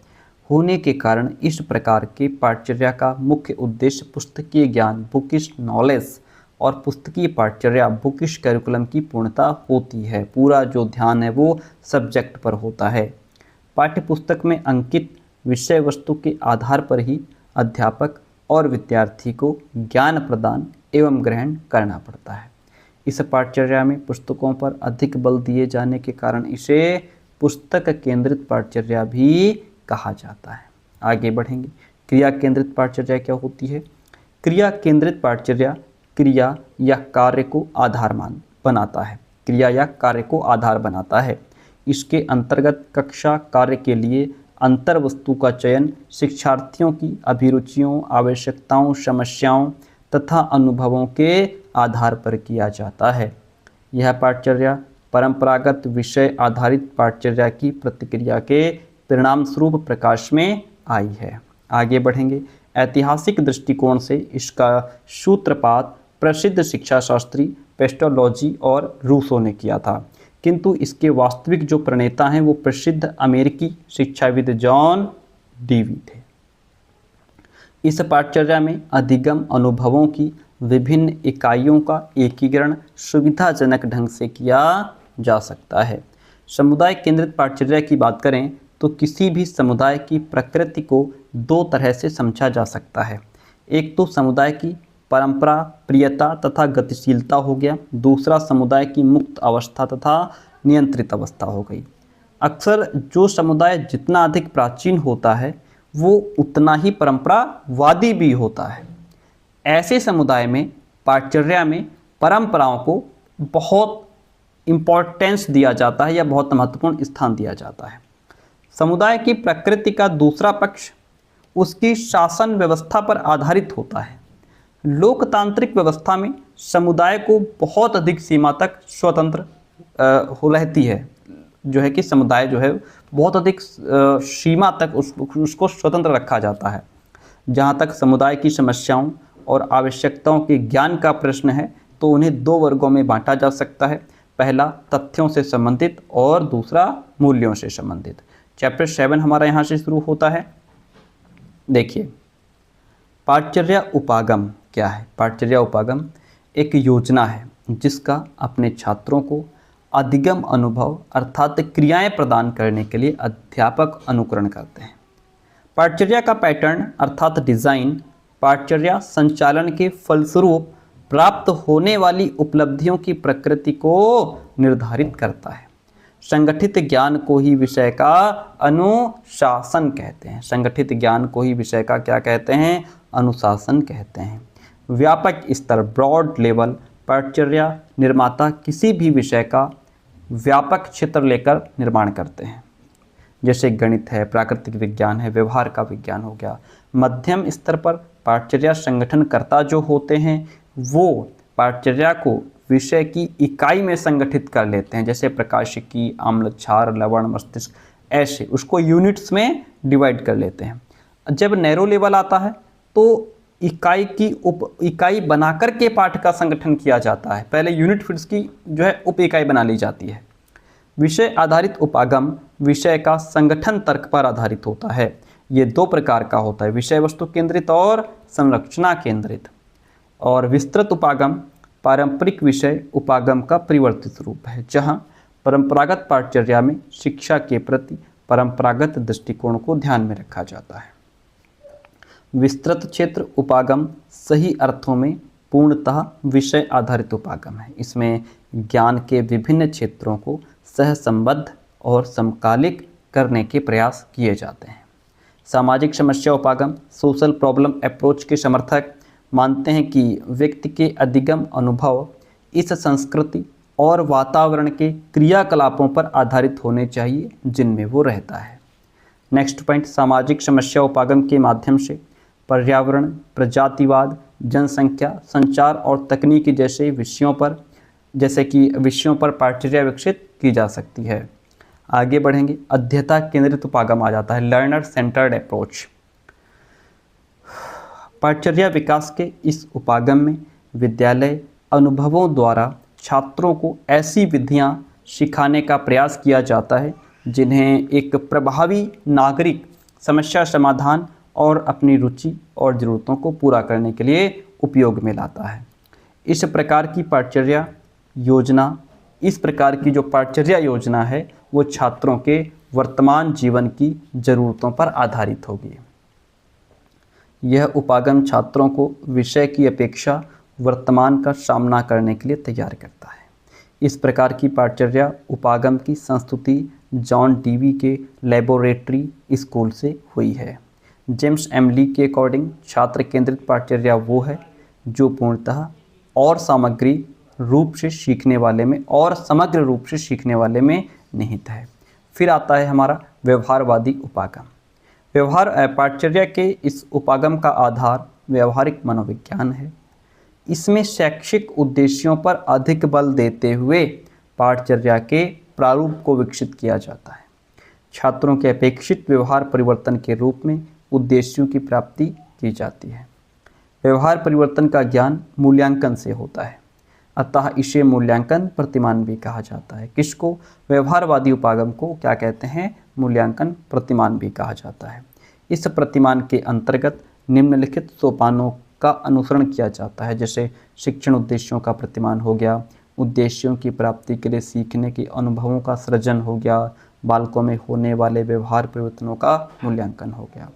होने के कारण इस प्रकार के पाठचर्या का मुख्य उद्देश्य पुस्तकीय ज्ञान, बुकिश नॉलेज और पुस्तकीय पाठचर्या, बुकिश करिकुलम की पूर्णता होती है। पूरा जो ध्यान है वो सब्जेक्ट पर होता है। पाठ्यपुस्तक में अंकित विषय वस्तु के आधार पर ही अध्यापक और विद्यार्थी को ज्ञान प्रदान एवं ग्रहण करना पड़ता है। इस पाठचर्या में पुस्तकों पर अधिक बल दिए जाने के कारण इसे पुस्तक केंद्रित पाठचर्या भी कहा जाता है। आगे बढ़ेंगे। क्रिया केंद्रित पाठचर्या क्या होती है। क्रिया केंद्रित पाठचर्या क्रिया या कार्य को आधार बनाता है। क्रिया या कार्य को आधार बनाता है। इसके अंतर्गत कक्षा कार्य के लिए अंतर वस्तु का चयन शिक्षार्थियों की अभिरुचियों, आवश्यकताओं, समस्याओं तथा अनुभवों के आधार पर किया जाता है। यह पाठचर्या परंपरागत विषय आधारित पाठचर्या की प्रतिक्रिया के परिणाम स्वरूप प्रकाश में आई है। आगे बढ़ेंगे। ऐतिहासिक दृष्टिकोण से इसका सूत्रपात प्रसिद्ध शिक्षाशास्त्री पेस्टोलॉजी और रूसो ने किया था, किंतु इसके वास्तविक जो प्रणेता हैं वो प्रसिद्ध अमेरिकी शिक्षाविद जॉन डीवी थे। इस पाठचर्या में अधिगम अनुभवों की विभिन्न इकाइयों का एकीकरण सुविधाजनक ढंग से किया जा सकता है। समुदाय केंद्रित पाठचर्या की बात करें तो किसी भी समुदाय की प्रकृति को 2 तरह से समझा जा सकता है। एक तो समुदाय की परंपरा, प्रियता तथा गतिशीलता हो गया। दूसरा समुदाय की मुक्त अवस्था तथा नियंत्रित अवस्था हो गई। अक्सर जो समुदाय जितना अधिक प्राचीन होता है वो उतना ही परंपरावादी भी होता है। ऐसे समुदाय में पाठचर्या में परंपराओं को बहुत इम्पोर्टेंस दिया जाता है या बहुत महत्वपूर्ण स्थान दिया जाता है। समुदाय की प्रकृति का दूसरा पक्ष उसकी शासन व्यवस्था पर आधारित होता है। लोकतांत्रिक व्यवस्था में समुदाय को बहुत अधिक सीमा तक स्वतंत्र हो रहती है, जो है कि समुदाय जो है बहुत अधिक सीमा तक उसको स्वतंत्र रखा जाता है। जहाँ तक समुदाय की समस्याओं और आवश्यकताओं के ज्ञान का प्रश्न है तो उन्हें दो वर्गों में बांटा जा सकता है। पहला तथ्यों से संबंधित और दूसरा मूल्यों से संबंधित। चैप्टर 7 हमारा यहाँ से शुरू होता है। देखिए, पाठचर्या उपागम क्या है? पाठचर्या उपागम एक योजना है जिसका अपने छात्रों को अधिगम अनुभव अर्थात क्रियाएं प्रदान करने के लिए अध्यापक अनुकरण करते हैं। पाठचर्या का पैटर्न अर्थात डिज़ाइन पाठचर्या संचालन के फलस्वरूप प्राप्त होने वाली उपलब्धियों की प्रकृति को निर्धारित करता है। संगठित ज्ञान को ही विषय का अनुशासन कहते हैं। संगठित ज्ञान को ही विषय का क्या कहते हैं? अनुशासन कहते हैं। व्यापक स्तर ब्रॉड लेवल पाठचर्या निर्माता किसी भी विषय का व्यापक क्षेत्र लेकर निर्माण करते हैं, जैसे गणित है, प्राकृतिक विज्ञान है, व्यवहार का विज्ञान हो गया। मध्यम स्तर पर पाठचर्या संगठनकर्ता जो होते हैं वो पाठचर्या को विषय की इकाई में संगठित कर लेते हैं, जैसे प्रकाशिकी, आम्ल क्षार, लवण, मस्तिष्क, ऐसे उसको यूनिट्स में डिवाइड कर लेते हैं। जब नैरो लेवल आता है तो इकाई की उप इकाई बनाकर के पाठ का संगठन किया जाता है। पहले यूनिट फिर उसकी जो है उप इकाई बना ली जाती है। विषय आधारित उपागम विषय का संगठन तर्क पर आधारित होता है। ये दो प्रकार का होता है, विषय वस्तु केंद्रित और संरचना केंद्रित। और विस्तृत उपागम पारंपरिक विषय उपागम का परिवर्तित रूप है, जहाँ परंपरागत पाठचर्या में शिक्षा के प्रति परंपरागत दृष्टिकोण को ध्यान में रखा जाता है। विस्तृत क्षेत्र उपागम सही अर्थों में पूर्णतः विषय आधारित उपागम है। इसमें ज्ञान के विभिन्न क्षेत्रों को सहसंबद्ध और समकालिक करने के प्रयास किए जाते हैं। सामाजिक समस्या उपागम सोशल प्रॉब्लम अप्रोच के समर्थक मानते हैं कि व्यक्ति के अधिगम अनुभव इस संस्कृति और वातावरण के क्रियाकलापों पर आधारित होने चाहिए जिनमें वो रहता है। नेक्स्ट पॉइंट, सामाजिक समस्या उपागम के माध्यम से पर्यावरण, प्रजातिवाद, जनसंख्या, संचार और तकनीकी जैसे विषयों पर पाठचर्या विकसित की जा सकती है। आगे बढ़ेंगे, अध्येता केंद्रित उपागम आ जाता है, लर्नर सेंटर्ड अप्रोच। पाठचर्या विकास के इस उपागम में विद्यालय अनुभवों द्वारा छात्रों को ऐसी विधियां सिखाने का प्रयास किया जाता है जिन्हें एक प्रभावी नागरिक समस्या समाधान और अपनी रुचि और ज़रूरतों को पूरा करने के लिए उपयोग में लाता है। इस प्रकार की जो पाठचर्या योजना है वो छात्रों के वर्तमान जीवन की ज़रूरतों पर आधारित होगी। यह उपागम छात्रों को विषय की अपेक्षा वर्तमान का सामना करने के लिए तैयार करता है। इस प्रकार की पाठचर्या उपागम की संस्तुति जॉन डीवी के लेबोरेटरी स्कूल से हुई है। जेम्स एम ली के अकॉर्डिंग छात्र केंद्रित पाठचर्या वो है जो पूर्णतः और समग्र रूप से सीखने वाले में निहित है। फिर आता है हमारा व्यवहारवादी उपागम। पाठचर्या के इस उपागम का आधार व्यवहारिक मनोविज्ञान है। इसमें शैक्षिक उद्देश्यों पर अधिक बल देते हुए पाठचर्या के प्रारूप को विकसित किया जाता है। छात्रों के अपेक्षित व्यवहार परिवर्तन के रूप में उद्देश्यों की प्राप्ति की जाती है। व्यवहार परिवर्तन का ज्ञान मूल्यांकन से होता है, अतः इसे मूल्यांकन प्रतिमान भी कहा जाता है। किसको? व्यवहारवादी उपागम को क्या कहते हैं? मूल्यांकन प्रतिमान भी कहा जाता है। इस प्रतिमान के अंतर्गत निम्नलिखित सोपानों का अनुसरण किया जाता है, जैसे शिक्षण उद्देश्यों का प्रतिमान हो गया, उद्देश्यों की प्राप्ति के लिए सीखने के अनुभवों का सृजन हो गया, बालकों में होने वाले व्यवहार परिवर्तनों का मूल्यांकन हो गया।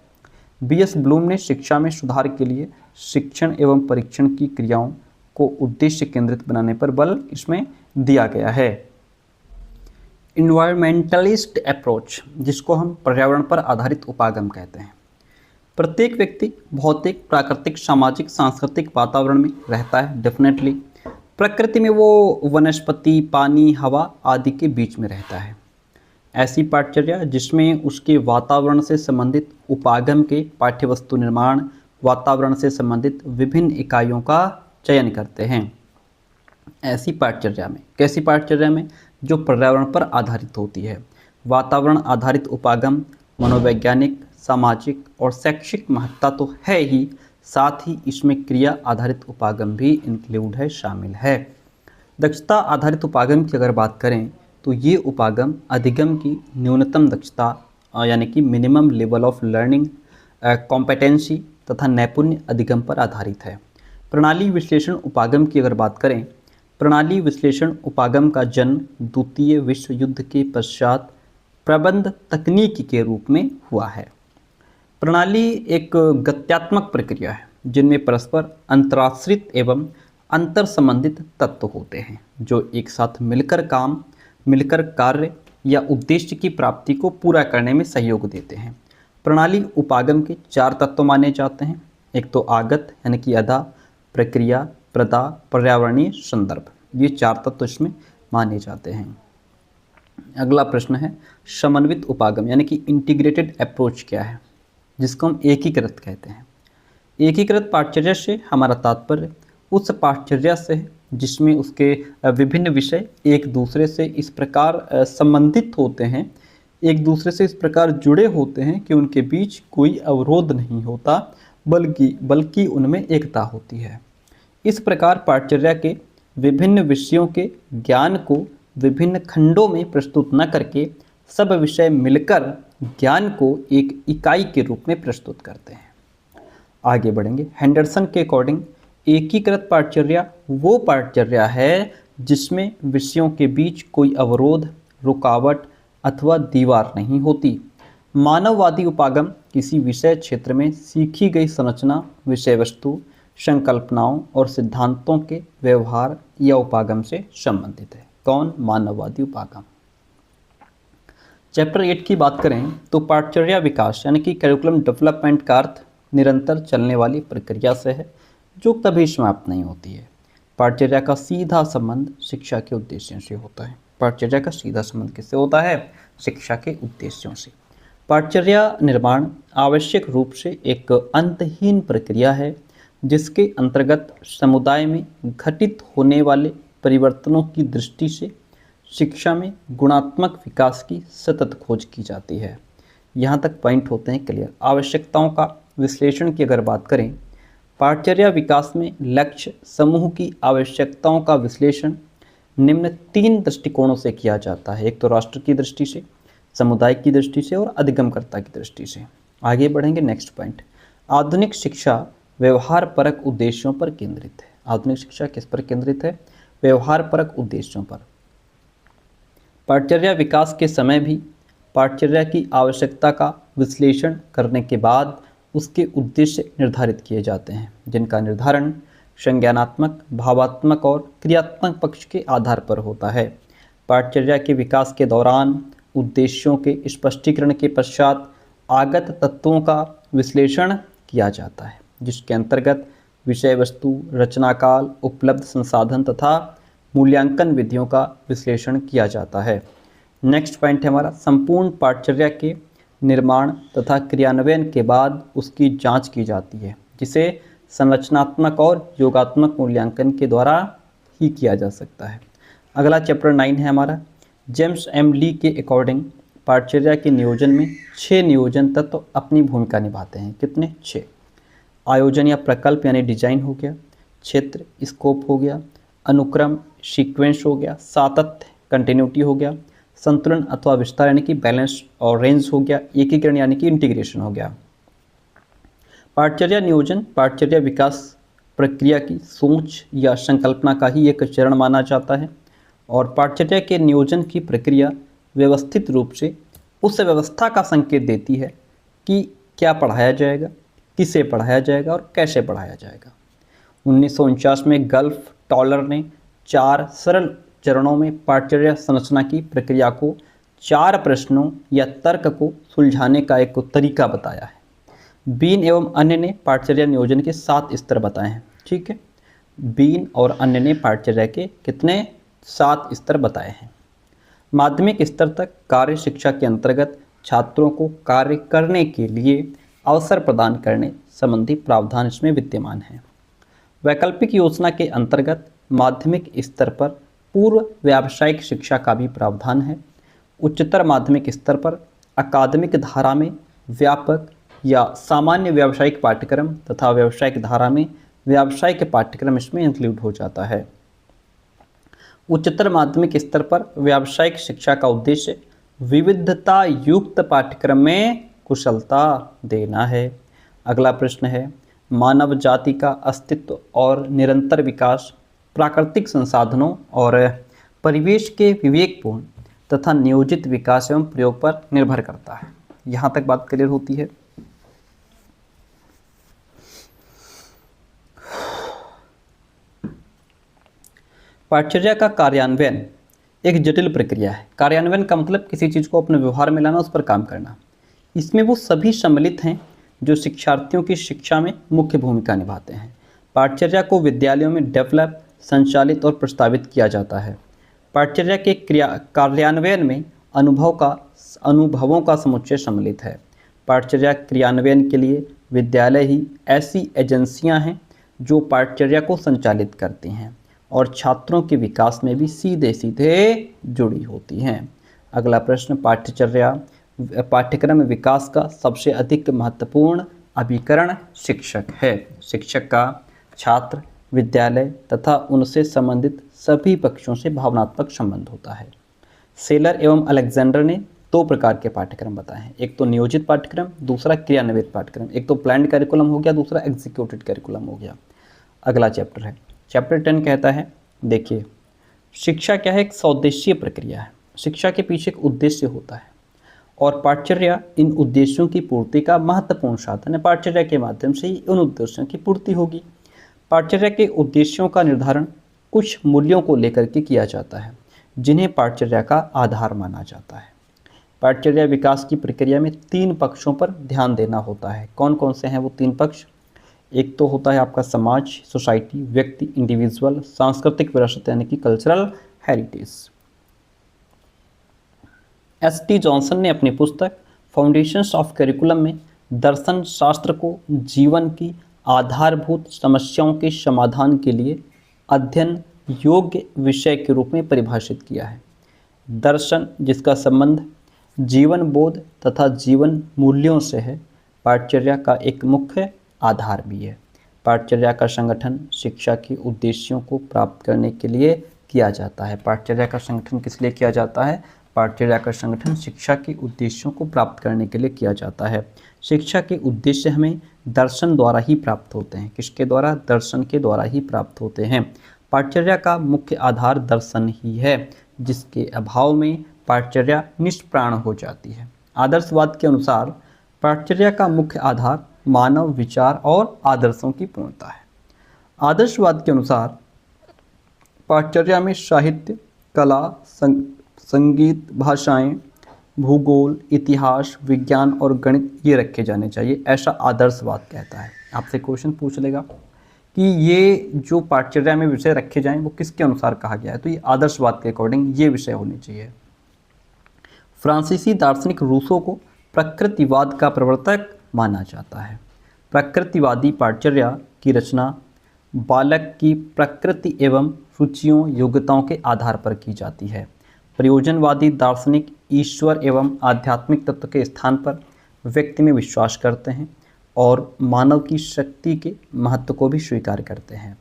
बीएस ब्लूम ने शिक्षा में सुधार के लिए शिक्षण एवं परीक्षण की क्रियाओं को उद्देश्य केंद्रित बनाने पर बल इसमें दिया गया है। इन्वायरमेंटलिस्ट अप्रोच, जिसको हम पर्यावरण पर आधारित उपागम कहते हैं। प्रत्येक व्यक्ति भौतिक, प्राकृतिक, सामाजिक, सांस्कृतिक वातावरण में रहता है। डेफिनेटली प्रकृति में वो वनस्पति, पानी, हवा आदि के बीच में रहता है। ऐसी पाठचर्या जिसमें उसके वातावरण से संबंधित उपागम के पाठ्यवस्तु निर्माण, वातावरण से संबंधित विभिन्न इकाइयों का चयन करते हैं। ऐसी पाठचर्या में, कैसी पाठचर्या में? जो पर्यावरण पर आधारित होती है। वातावरण आधारित उपागम मनोवैज्ञानिक, सामाजिक और शैक्षिक महत्ता तो है ही, साथ ही इसमें क्रिया आधारित उपागम भी इंक्लूड है, शामिल है। दक्षता आधारित उपागम की अगर बात करें तो ये उपागम अधिगम की न्यूनतम दक्षता यानी कि minimum level of learning competency तथा नैपुण्य अधिगम पर आधारित है। प्रणाली विश्लेषण उपागम की अगर बात करें, प्रणाली विश्लेषण उपागम का जन्म द्वितीय विश्व युद्ध के पश्चात प्रबंध तकनीक के रूप में हुआ है। प्रणाली एक गत्यात्मक प्रक्रिया है जिनमें परस्पर अंतराश्रित एवं अंतर संबंधित तत्व होते हैं जो एक साथ मिलकर कार्य या उद्देश्य की प्राप्ति को पूरा करने में सहयोग देते हैं। प्रणाली उपागम के 4 तत्व माने जाते हैं। एक तो आगत यानी कि अदा, प्रक्रिया, प्रदा, पर्यावरणीय, संदर्भ, ये 4 तत्व इसमें माने जाते हैं। अगला प्रश्न है समन्वित उपागम यानी कि इंटीग्रेटेड अप्रोच क्या है, जिसको हम एकीकृत कहते हैं। एकीकृत पाठचर्या से हमारा तात्पर्य उस पाठचर्या से है जिसमें उसके विभिन्न विषय एक दूसरे से इस प्रकार संबंधित होते हैं, एक दूसरे से इस प्रकार जुड़े होते हैं कि उनके बीच कोई अवरोध नहीं होता, बल्कि उनमें एकता होती है। इस प्रकार पाठचर्या के विभिन्न विषयों के ज्ञान को विभिन्न खंडों में प्रस्तुत न करके सब विषय मिलकर ज्ञान को एक इकाई के रूप में प्रस्तुत करते हैं। आगे बढ़ेंगे। हेंडरसन के अकॉर्डिंग एकीकृत पाठचर्या वो पाठचर्या है जिसमें विषयों के बीच कोई अवरोध, रुकावट अथवा दीवार नहीं होती। मानववादी उपागम किसी विषय क्षेत्र में सीखी गई संरचना, विषय वस्तु, संकल्पनाओं और सिद्धांतों के व्यवहार या उपागम से संबंधित है। कौन? मानववादी उपागम। चैप्टर 8 की बात करें तो पाठचर्या विकास यानी कि करिकुलम डेवलपमेंट का अर्थ निरंतर चलने वाली प्रक्रिया से है जो कभी समाप्त नहीं होती है। पाठचर्या का सीधा संबंध शिक्षा के उद्देश्यों से होता है। पाठचर्या का सीधा संबंध किससे होता है? शिक्षा के उद्देश्यों से। पाठचर्या निर्माण आवश्यक रूप से एक अंतहीन प्रक्रिया है जिसके अंतर्गत समुदाय में घटित होने वाले परिवर्तनों की दृष्टि से शिक्षा में गुणात्मक विकास की सतत खोज की जाती है। यहाँ तक पॉइंट होते हैं क्लियर। आवश्यकताओं का विश्लेषण की अगर बात करें, पाठचर्या विकास में लक्ष्य समूह की आवश्यकताओं का विश्लेषण निम्न 3 दृष्टिकोणों से किया जाता है। एक तो राष्ट्र की दृष्टि से, समुदाय की दृष्टि से और अधिगमकर्ता की दृष्टि से। आगे बढ़ेंगे। नेक्स्ट पॉइंट, आधुनिक शिक्षा व्यवहार परक उद्देश्यों पर केंद्रित है। आधुनिक शिक्षा किस पर केंद्रित है? व्यवहार परक उद्देश्यों पर। पाठचर्या विकास के समय भी पाठचर्या की आवश्यकता का विश्लेषण करने के बाद उसके उद्देश्य निर्धारित किए जाते हैं जिनका निर्धारण संज्ञानात्मक, भावात्मक और क्रियात्मक पक्ष के आधार पर होता है। पाठचर्या के विकास के दौरान उद्देश्यों के स्पष्टीकरण के पश्चात आगत तत्वों का विश्लेषण किया जाता है जिसके अंतर्गत विषय वस्तु, रचनाकाल, उपलब्ध संसाधन तथा मूल्यांकन विधियों का विश्लेषण किया जाता है। नेक्स्ट पॉइंट है हमारा संपूर्ण पाठचर्या के निर्माण तथा क्रियान्वयन के बाद उसकी जांच की जाती है जिसे संरचनात्मक और योगात्मक मूल्यांकन के द्वारा ही किया जा सकता है। अगला चैप्टर 9 है हमारा। जेम्स एम ली के अकॉर्डिंग पाठचर्या के नियोजन में 6 नियोजन तत्व अपनी भूमिका निभाते हैं। कितने? 6। आयोजन या प्रकल्प यानी डिजाइन हो गया, क्षेत्र स्कोप हो गया, अनुक्रम सीक्वेंस हो गया, सातत्य कंटिन्यूटी हो गया, संतुलन अथवा विस्तार यानी कि बैलेंस और रेंज हो गया, एकीकरण यानी कि इंटीग्रेशन हो गया। पाठचर्या नियोजन पाठचर्या विकास प्रक्रिया की सोच या संकल्पना का ही एक चरण माना जाता है और पाठचर्या के नियोजन की प्रक्रिया व्यवस्थित रूप से उस व्यवस्था का संकेत देती है कि क्या पढ़ाया जाएगा, किसे पढ़ाया जाएगा और कैसे पढ़ाया जाएगा। 1949 में गल्फ टॉलर ने 4 सरल चरणों में पाठचर्या संरचना की प्रक्रिया को 4 प्रश्नों या तर्क को सुलझाने का एक तरीका बताया है। बीन एवं अन्य ने पाठचर्या नियोजन के 7 स्तर बताए हैं। ठीक है, बीन और अन्य ने पाठचर्या के कितने? 7 स्तर बताए हैं। माध्यमिक स्तर तक कार्य शिक्षा के अंतर्गत छात्रों को कार्य करने के लिए अवसर प्रदान करने संबंधी प्रावधान इसमें विद्यमान है। वैकल्पिक योजना के अंतर्गत माध्यमिक स्तर पर पूर्व व्यावसायिक शिक्षा का भी प्रावधान है। उच्चतर माध्यमिक स्तर पर अकादमिक धारा में व्यापक या सामान्य व्यावसायिक पाठ्यक्रम तथा व्यावसायिक धारा में व्यावसायिक पाठ्यक्रम इसमें इंक्लूड हो जाता है। उच्चतर माध्यमिक स्तर पर व्यावसायिक शिक्षा का उद्देश्य विविधता युक्त पाठ्यक्रम में कुशलता देना है। अगला प्रश्न है, मानव जाति का अस्तित्व और निरंतर विकास प्राकृतिक संसाधनों और परिवेश के विवेकपूर्ण तथा नियोजित विकास एवं प्रयोग पर निर्भर करता है। यहाँ तक बात क्लियर होती है। पाठचर्या का कार्यान्वयन एक जटिल प्रक्रिया है। कार्यान्वयन का मतलब किसी चीज़ को अपने व्यवहार में लाना, उस पर काम करना। इसमें वो सभी सम्मिलित हैं जो शिक्षार्थियों की शिक्षा में मुख्य भूमिका निभाते हैं। पाठचर्या को विद्यालयों में डेवलप, संचालित और प्रस्तावित किया जाता है। पाठचर्या के कार्यान्वयन में अनुभवों का समुच्चय सम्मिलित है। पाठचर्या क्रियान्वयन के लिए विद्यालय ही ऐसी एजेंसियां हैं जो पाठचर्या को संचालित करती हैं और छात्रों के विकास में भी सीधे सीधे जुड़ी होती हैं। अगला प्रश्न, पाठ्यक्रम विकास का सबसे अधिक महत्वपूर्ण अभिकरण शिक्षक है। शिक्षक का छात्र, विद्यालय तथा उनसे संबंधित सभी पक्षों से भावनात्मक संबंध होता है। सेलर एवं अलेक्जेंडर ने दो प्रकार के पाठ्यक्रम बताए हैं, एक तो नियोजित पाठ्यक्रम, दूसरा क्रियान्वित पाठ्यक्रम। एक तो प्लान्ड करिकुलम हो गया, दूसरा एग्जीक्यूटेड करिकुलम हो गया। अगला चैप्टर है, चैप्टर 10 कहता है, देखिए शिक्षा क्या है, एक सौदेशीय प्रक्रिया है। शिक्षा के पीछे एक उद्देश्य होता है और पाठचर्या इन उद्देश्यों की पूर्ति का महत्वपूर्ण साधन है। पाठचर्या के माध्यम से ही उन उद्देश्यों की पूर्ति होगी। पाठचर्या के उद्देश्यों का निर्धारण कुछ मूल्यों को लेकर के किया जाता है जिन्हें पाठचर्या का आधार माना जाता है। पाठचर्या विकास की प्रक्रिया में 3 पक्षों पर ध्यान देना होता है। कौन कौन से हैं वो 3 पक्ष? एक तो होता है आपका समाज, सोसाइटी, व्यक्ति, इंडिविजुअल, सांस्कृतिक विरासत यानी कि कल्चरल हेरिटेज। एस.टी. जॉनसन ने अपनी पुस्तक फाउंडेशंस ऑफ करिकुलम में दर्शन शास्त्र को जीवन की आधारभूत समस्याओं के समाधान के लिए अध्ययन योग्य विषय के रूप में परिभाषित किया है। दर्शन जिसका संबंध जीवन बोध तथा जीवन मूल्यों से है, पाठचर्या का एक मुख्य आधार भी है। पाठचर्या का संगठन शिक्षा के उद्देश्यों को प्राप्त करने के लिए किया जाता है। पाठचर्या का संगठन किस लिए किया जाता है? पाठचर्या का संगठन शिक्षा के उद्देश्यों को प्राप्त करने के लिए किया जाता है। शिक्षा के उद्देश्य हमें दर्शन द्वारा ही प्राप्त होते हैं। किसके द्वारा? दर्शन के द्वारा ही प्राप्त होते हैं। पाठचर्या का मुख्य आधार दर्शन ही है, जिसके अभाव में पाठचर्या निष्प्राण हो जाती है। आदर्शवाद के अनुसार पाठचर्या का मुख्य आधार मानव विचार और आदर्शों की पूर्णता है। आदर्शवाद के अनुसार पाठचर्या में साहित्य, कला, संगीत, भाषाएं, भूगोल, इतिहास, विज्ञान और गणित ये रखे जाने चाहिए, ऐसा आदर्शवाद कहता है। आपसे क्वेश्चन पूछ लेगा कि ये जो पाठचर्या में विषय रखे जाएं वो किसके अनुसार कहा गया है, तो ये आदर्शवाद के अकॉर्डिंग ये विषय होने चाहिए। फ्रांसीसी दार्शनिक रूसो को प्रकृतिवाद का प्रवर्तक माना जाता है। प्रकृतिवादी पाठचर्या की रचना बालक की प्रकृति एवं रुचियों, योग्यताओं के आधार पर की जाती है। प्रयोजनवादी दार्शनिक ईश्वर एवं आध्यात्मिक तत्व के स्थान पर व्यक्ति में विश्वास करते हैं और मानव की शक्ति के महत्व को भी स्वीकार करते हैं।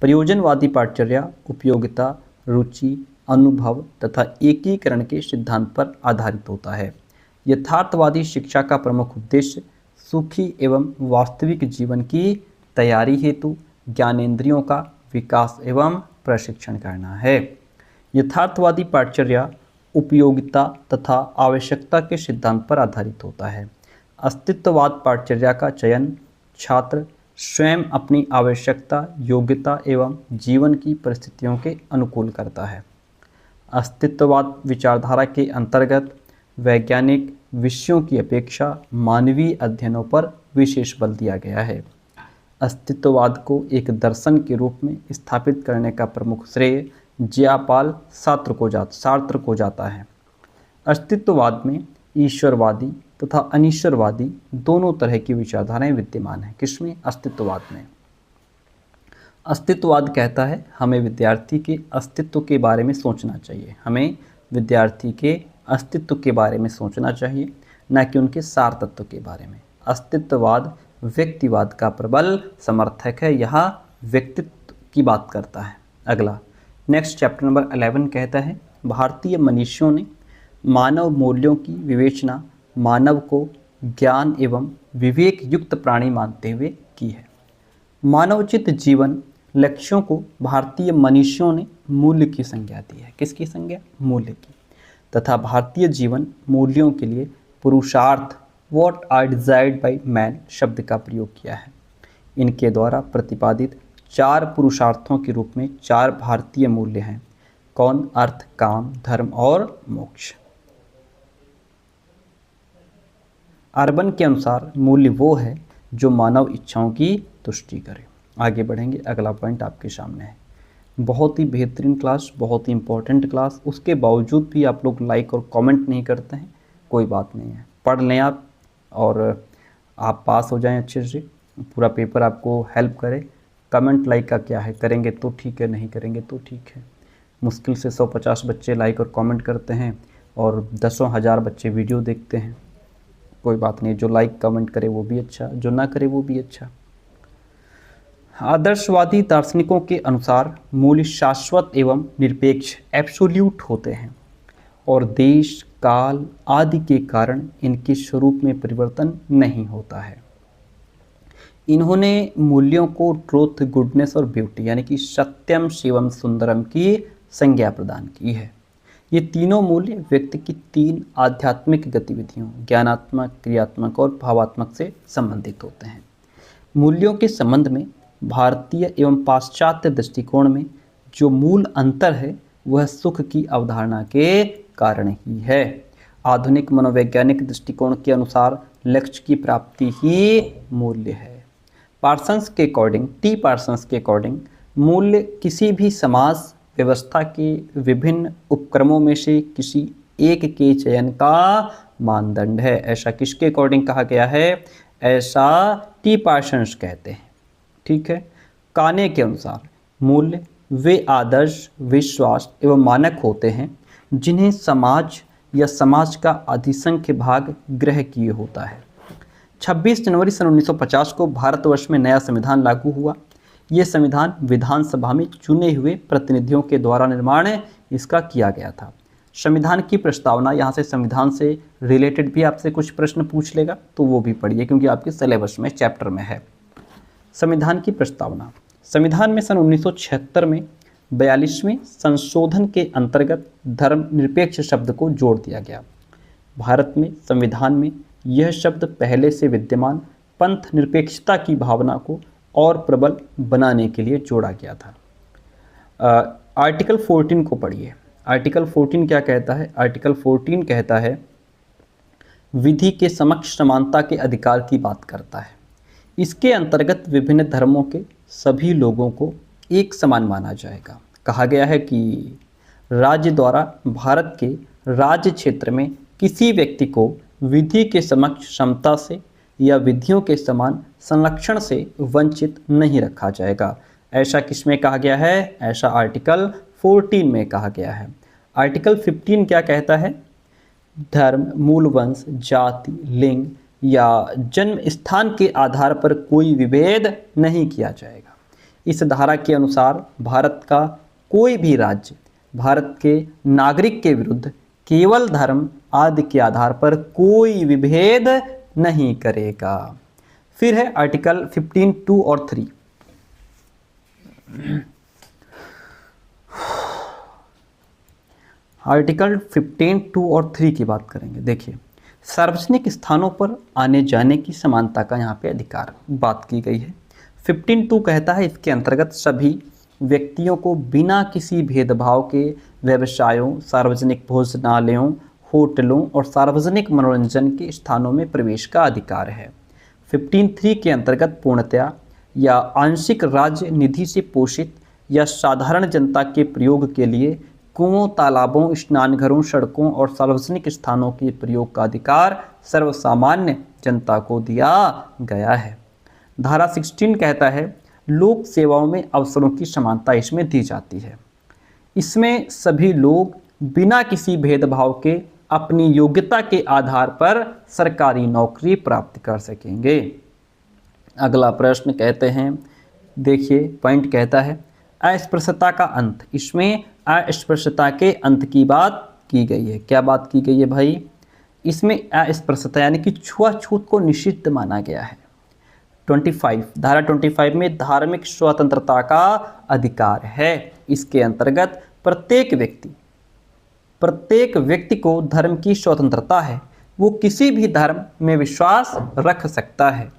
प्रयोजनवादी पाठचर्या उपयोगिता, रुचि, अनुभव तथा एकीकरण के सिद्धांत पर आधारित होता है। यथार्थवादी शिक्षा का प्रमुख उद्देश्य सुखी एवं वास्तविक जीवन की तैयारी हेतु ज्ञानेंद्रियों का विकास एवं प्रशिक्षण करना है। यथार्थवादी पाठचर्या उपयोगिता तथा आवश्यकता के सिद्धांत पर आधारित होता है। अस्तित्ववाद पाठचर्या का चयन छात्र स्वयं अपनी आवश्यकता, योग्यता एवं जीवन की परिस्थितियों के अनुकूल करता है। अस्तित्ववाद विचारधारा के अंतर्गत वैज्ञानिक विषयों की अपेक्षा मानवीय अध्ययनों पर विशेष बल दिया गया है। अस्तित्ववाद को एक दर्शन के रूप में स्थापित करने का प्रमुख श्रेय ज्यापाल सार्त्र को जाता है। अस्तित्ववाद में ईश्वरवादी तथा अनीश्वरवादी दोनों तरह की विचारधाराएं विद्यमान हैं। किसमें? अस्तित्ववाद में। अस्तित्ववाद कहता है हमें विद्यार्थी के अस्तित्व के बारे में सोचना चाहिए, हमें विद्यार्थी के अस्तित्व के बारे में सोचना चाहिए, न कि उनके सार तत्व के बारे में। अस्तित्ववाद व्यक्तिवाद का प्रबल समर्थक है, यह व्यक्तित्व की बात करता है। अगला नेक्स्ट चैप्टर नंबर 11 कहता है भारतीय मनीषियों ने मानव मूल्यों की विवेचना मानव को ज्ञान एवं विवेक युक्त प्राणी मानते हुए की है। मानवोचित जीवन लक्ष्यों को भारतीय मनीषियों ने मूल्य की संज्ञा दी है। किसकी संज्ञा? मूल्य की। तथा भारतीय जीवन मूल्यों के लिए पुरुषार्थ what are desired by man शब्द का प्रयोग किया है। इनके द्वारा प्रतिपादित 4 पुरुषार्थों के रूप में 4 भारतीय मूल्य हैं। कौन? अर्थ, काम, धर्म और मोक्ष। अर्बन के अनुसार मूल्य वो है जो मानव इच्छाओं की तुष्टि करे। आगे बढ़ेंगे, अगला पॉइंट आपके सामने है। बहुत ही बेहतरीन क्लास, बहुत ही इंपॉर्टेंट क्लास, उसके बावजूद भी आप लोग लाइक और कमेंट नहीं करते हैं। कोई बात नहीं है, पढ़ लें आप और आप पास हो जाएं अच्छे से, पूरा पेपर आपको हेल्प करे। कमेंट लाइक का क्या है, करेंगे तो ठीक है, नहीं करेंगे तो ठीक है। मुश्किल से 150 बच्चे लाइक और कमेंट करते हैं और दसों हज़ार बच्चे वीडियो देखते हैं। कोई बात नहीं, जो लाइक कमेंट करे वो भी अच्छा, जो ना करे वो भी अच्छा। आदर्शवादी दार्शनिकों के अनुसार मूल्य शाश्वत एवं निरपेक्ष एब्सोल्यूट होते हैं और देश, काल आदि के कारण इनके स्वरूप में परिवर्तन नहीं होता है। इन्होंने मूल्यों को ट्रुथ, गुडनेस और ब्यूटी यानी कि सत्यम, शिवम, सुंदरम की संज्ञा प्रदान की है। ये तीनों मूल्य व्यक्ति की 3 आध्यात्मिक गतिविधियों ज्ञानात्मक, क्रियात्मक और भावात्मक से संबंधित होते हैं। मूल्यों के संबंध में भारतीय एवं पाश्चात्य दृष्टिकोण में जो मूल अंतर है वह सुख की अवधारणा के कारण ही है। आधुनिक मनोवैज्ञानिक दृष्टिकोण के अनुसार लक्ष्य की प्राप्ति ही मूल्य है। पार्सन्स के अकॉर्डिंग, टी पार्सन्स के अकॉर्डिंग मूल्य किसी भी समाज व्यवस्था के विभिन्न उपक्रमों में से किसी एक के चयन का मानदंड है। ऐसा किसके अकॉर्डिंग कहा गया है? ऐसा टी पार्सन्स कहते हैं। ठीक है। काने के अनुसार मूल्य वे आदर्श, विश्वास एवं मानक होते हैं जिन्हें समाज या समाज का अधिसंख्य भाग ग्रह किए होता है। 26 जनवरी सन 1950 को भारतवर्ष में नया संविधान लागू हुआ। ये संविधान विधानसभा में चुने हुए प्रतिनिधियों के द्वारा निर्माण इसका किया गया था। संविधान की प्रस्तावना, यहाँ से संविधान से रिलेटेड भी आपसे कुछ प्रश्न पूछ लेगा तो वो भी पढ़िए क्योंकि आपके सिलेबस में, चैप्टर में है। संविधान की प्रस्तावना। संविधान में सन 1976 में 42वें संशोधन के अंतर्गत धर्मनिरपेक्ष शब्द को जोड़ दिया गया। भारत में संविधान में यह शब्द पहले से विद्यमान पंथ निरपेक्षता की भावना को और प्रबल बनाने के लिए जोड़ा गया था। आर्टिकल 14 को पढ़िए। आर्टिकल 14 क्या कहता है? आर्टिकल 14 कहता है विधि के समक्ष समानता के अधिकार की बात करता है। इसके अंतर्गत विभिन्न धर्मों के सभी लोगों को एक समान माना जाएगा। कहा गया है कि राज्य द्वारा भारत के राज्य क्षेत्र में किसी व्यक्ति को विधि के समक्ष समता से या विधियों के समान संरक्षण से वंचित नहीं रखा जाएगा। ऐसा किसमें कहा गया है? ऐसा आर्टिकल 14 में कहा गया है। आर्टिकल 15 क्या कहता है? धर्म, मूल वंश, जाति, लिंग या जन्म स्थान के आधार पर कोई विभेद नहीं किया जाएगा। इस धारा के अनुसार भारत का कोई भी राज्य भारत के नागरिक के विरुद्ध केवल धर्म आदि के आधार पर कोई विभेद नहीं करेगा। फिर है आर्टिकल 15(2) और 3। आर्टिकल 15(2) और 3 की बात करेंगे। देखिए, सार्वजनिक स्थानों पर आने जाने की समानता का यहाँ पे अधिकार बात की गई है। 15(2) कहता है इसके अंतर्गत सभी व्यक्तियों को बिना किसी भेदभाव के व्यवसायों, सार्वजनिक भोजनालयों, होटलों और सार्वजनिक मनोरंजन के स्थानों में प्रवेश का अधिकार है। 15(3) के अंतर्गत पूर्णतया या आंशिक राज्य निधि से पोषित या साधारण जनता के प्रयोग के लिए कुओं, तालाबों, स्नानघरों, सड़कों और सार्वजनिक स्थानों के प्रयोग का अधिकार सर्वसामान्य जनता को दिया गया है। धारा 16 कहता है लोक सेवाओं में अवसरों की समानता इसमें दी जाती है। इसमें सभी लोग बिना किसी भेदभाव के अपनी योग्यता के आधार पर सरकारी नौकरी प्राप्त कर सकेंगे। अगला प्रश्न कहते हैं, देखिए पॉइंट कहता है अस्पृश्यता का अंत। इसमें अस्पृश्यता के अंत की बात की गई है। क्या बात की गई है भाई? इसमें अस्पृश्यता यानी कि छुआछूत को निषिद्ध माना गया है। 25 धारा 25 में धार्मिक स्वतंत्रता का अधिकार है। इसके अंतर्गत प्रत्येक व्यक्ति को धर्म की स्वतंत्रता है, वो किसी भी धर्म में विश्वास रख सकता है।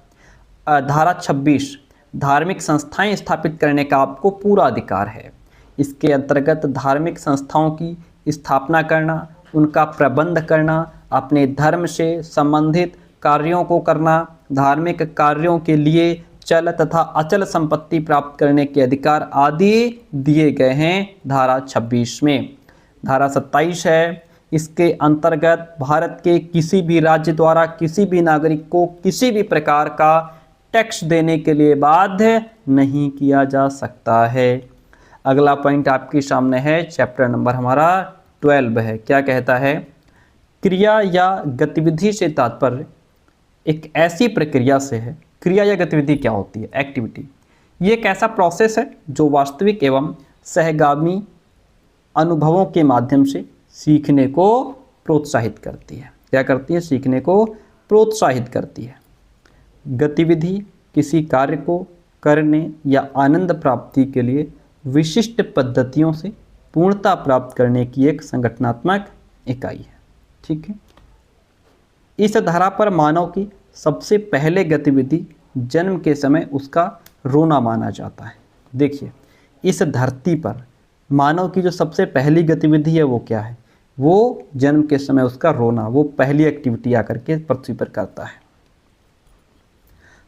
धारा 26 धार्मिक संस्थाएं स्थापित करने का आपको पूरा अधिकार है। इसके अंतर्गत धार्मिक संस्थाओं की स्थापना करना, उनका प्रबंध करना, अपने धर्म से संबंधित कार्यों को करना, धार्मिक कार्यों के लिए चल तथा अचल संपत्ति प्राप्त करने के अधिकार आदि दिए गए हैं धारा 26 में। धारा 27 है, इसके अंतर्गत भारत के किसी भी राज्य द्वारा किसी भी नागरिक को किसी भी प्रकार का टैक्स देने के लिए बाध्य नहीं किया जा सकता है। अगला पॉइंट आपके सामने है, चैप्टर नंबर हमारा 12 है। क्या कहता है? क्रिया या गतिविधि से तात्पर्य एक ऐसी प्रक्रिया से है। क्रिया या गतिविधि क्या होती है? एक्टिविटी। ये एक ऐसा प्रोसेस है जो वास्तविक एवं सहगामी अनुभवों के माध्यम से सीखने को प्रोत्साहित करती है। क्या करती है? सीखने को प्रोत्साहित करती है। गतिविधि किसी कार्य को करने या आनंद प्राप्ति के लिए विशिष्ट पद्धतियों से पूर्णता प्राप्त करने की एक संगठनात्मक इकाई है। ठीक है। इस धारा पर मानव की सबसे पहले गतिविधि जन्म के समय उसका रोना माना जाता है। देखिए, इस धरती पर मानव की जो सबसे पहली गतिविधि है वो क्या है? वो जन्म के समय उसका रोना, वो पहली एक्टिविटी आकर के पृथ्वी पर करता है।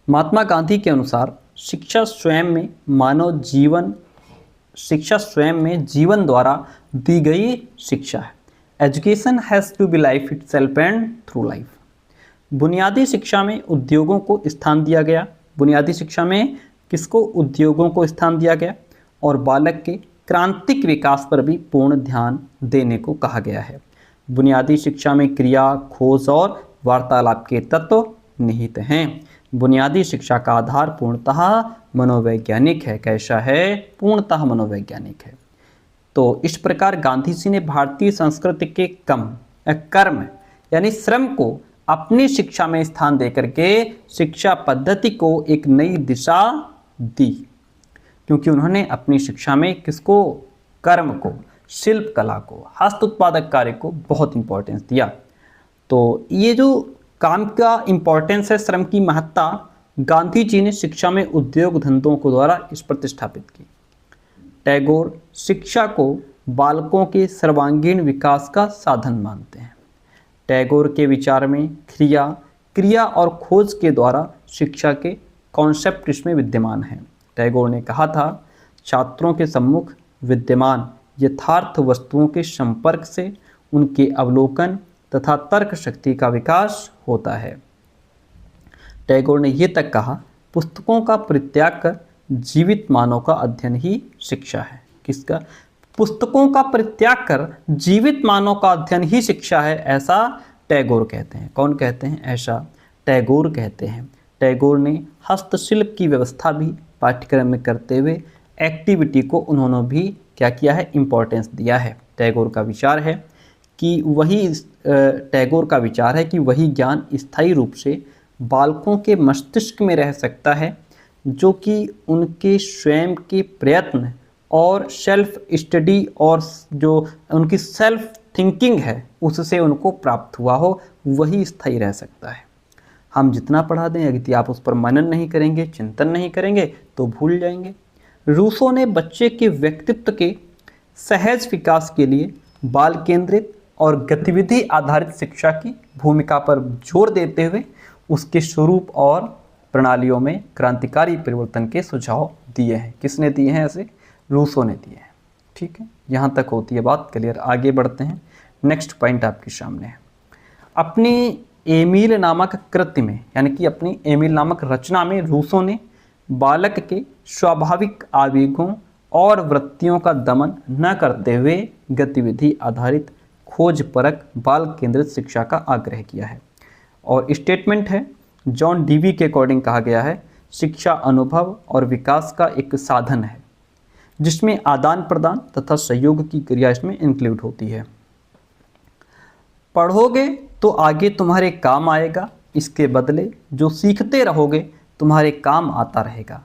महात्मा गांधी के अनुसार शिक्षा स्वयं में जीवन द्वारा दी गई शिक्षा है। Education has to be life itself and through life. बुनियादी शिक्षा में उद्योगों को स्थान दिया गया। बुनियादी शिक्षा में किसको? उद्योगों को स्थान दिया गया। और बालक के क्रांतिक विकास पर भी पूर्ण ध्यान देने को कहा गया है। बुनियादी शिक्षा में क्रिया, खोज और वार्तालाप के तत्व निहित हैं। बुनियादी शिक्षा का आधार पूर्णतः मनोवैज्ञानिक है। कैसा है? पूर्णतः मनोवैज्ञानिक है। तो इस प्रकार गांधी जी ने भारतीय संस्कृति के कर्म यानी श्रम को अपनी शिक्षा में स्थान देकर के शिक्षा पद्धति को एक नई दिशा दी, क्योंकि उन्होंने अपनी शिक्षा में किसको? कर्म को, शिल्प कला को, हस्त उत्पादक कार्य को बहुत इंपॉर्टेंस दिया। तो ये जो काम का इंपॉर्टेंस है, श्रम की महत्ता, गांधी जी ने शिक्षा में उद्योग धंधों को द्वारा इस प्रतिष्ठापित की। टैगोर शिक्षा को बालकों के सर्वांगीण विकास का साधन मानते हैं। टैगोर के विचार में क्रिया और खोज के द्वारा शिक्षा के कॉन्सेप्ट इसमें विद्यमान हैं। टैगोर ने कहा था, छात्रों के सम्मुख विद्यमान यथार्थ वस्तुओं के संपर्क से उनके अवलोकन तथा तर्क शक्ति का विकास होता है। टैगोर ने यह तक कहा, पुस्तकों का परित्याग कर जीवित मानव का अध्ययन ही शिक्षा है। किसका? पुस्तकों का परित्याग कर जीवित मानव का अध्ययन ही शिक्षा है, ऐसा टैगोर कहते हैं। कौन कहते हैं? ऐसा टैगोर कहते हैं। टैगोर ने हस्तशिल्प की व्यवस्था भी पाठ्यक्रम में करते हुए एक्टिविटी को उन्होंने भी क्या किया है? इम्पोर्टेंस दिया है। टैगोर का विचार है कि वही ज्ञान स्थायी रूप से बालकों के मस्तिष्क में रह सकता है जो कि उनके स्वयं के प्रयत्न और सेल्फ स्टडी और जो उनकी सेल्फ थिंकिंग है उससे उनको प्राप्त हुआ हो, वही स्थायी रह सकता है। हम जितना पढ़ा दें, यदि आप उस पर मनन नहीं करेंगे, चिंतन नहीं करेंगे तो भूल जाएंगे। रूसो ने बच्चे के व्यक्तित्व के सहज विकास के लिए बाल केंद्रित और गतिविधि आधारित शिक्षा की भूमिका पर जोर देते हुए उसके स्वरूप और प्रणालियों में क्रांतिकारी परिवर्तन के सुझाव दिए हैं। किसने दिए हैं? ऐसे रूसो ने दिए हैं। ठीक है, यहाँ तक होती है बात क्लियर। आगे बढ़ते हैं। नेक्स्ट पॉइंट आपके सामने है। अपनी एमिल नामक कृति में, यानी कि अपनी एमिल नामक रचना में रूसो ने बालक के स्वाभाविक आवेगों और वृत्तियों का दमन न करते हुए गतिविधि आधारित खोज परक बाल केंद्रित शिक्षा का आग्रह किया है। और स्टेटमेंट है, जॉन डीवी के अकॉर्डिंग कहा गया है, शिक्षा अनुभव और विकास का एक साधन है जिसमें आदान प्रदान तथा सहयोग की क्रिया इसमें इंक्लूड होती है। पढ़ोगे तो आगे तुम्हारे काम आएगा, इसके बदले जो सीखते रहोगे तुम्हारे काम आता रहेगा।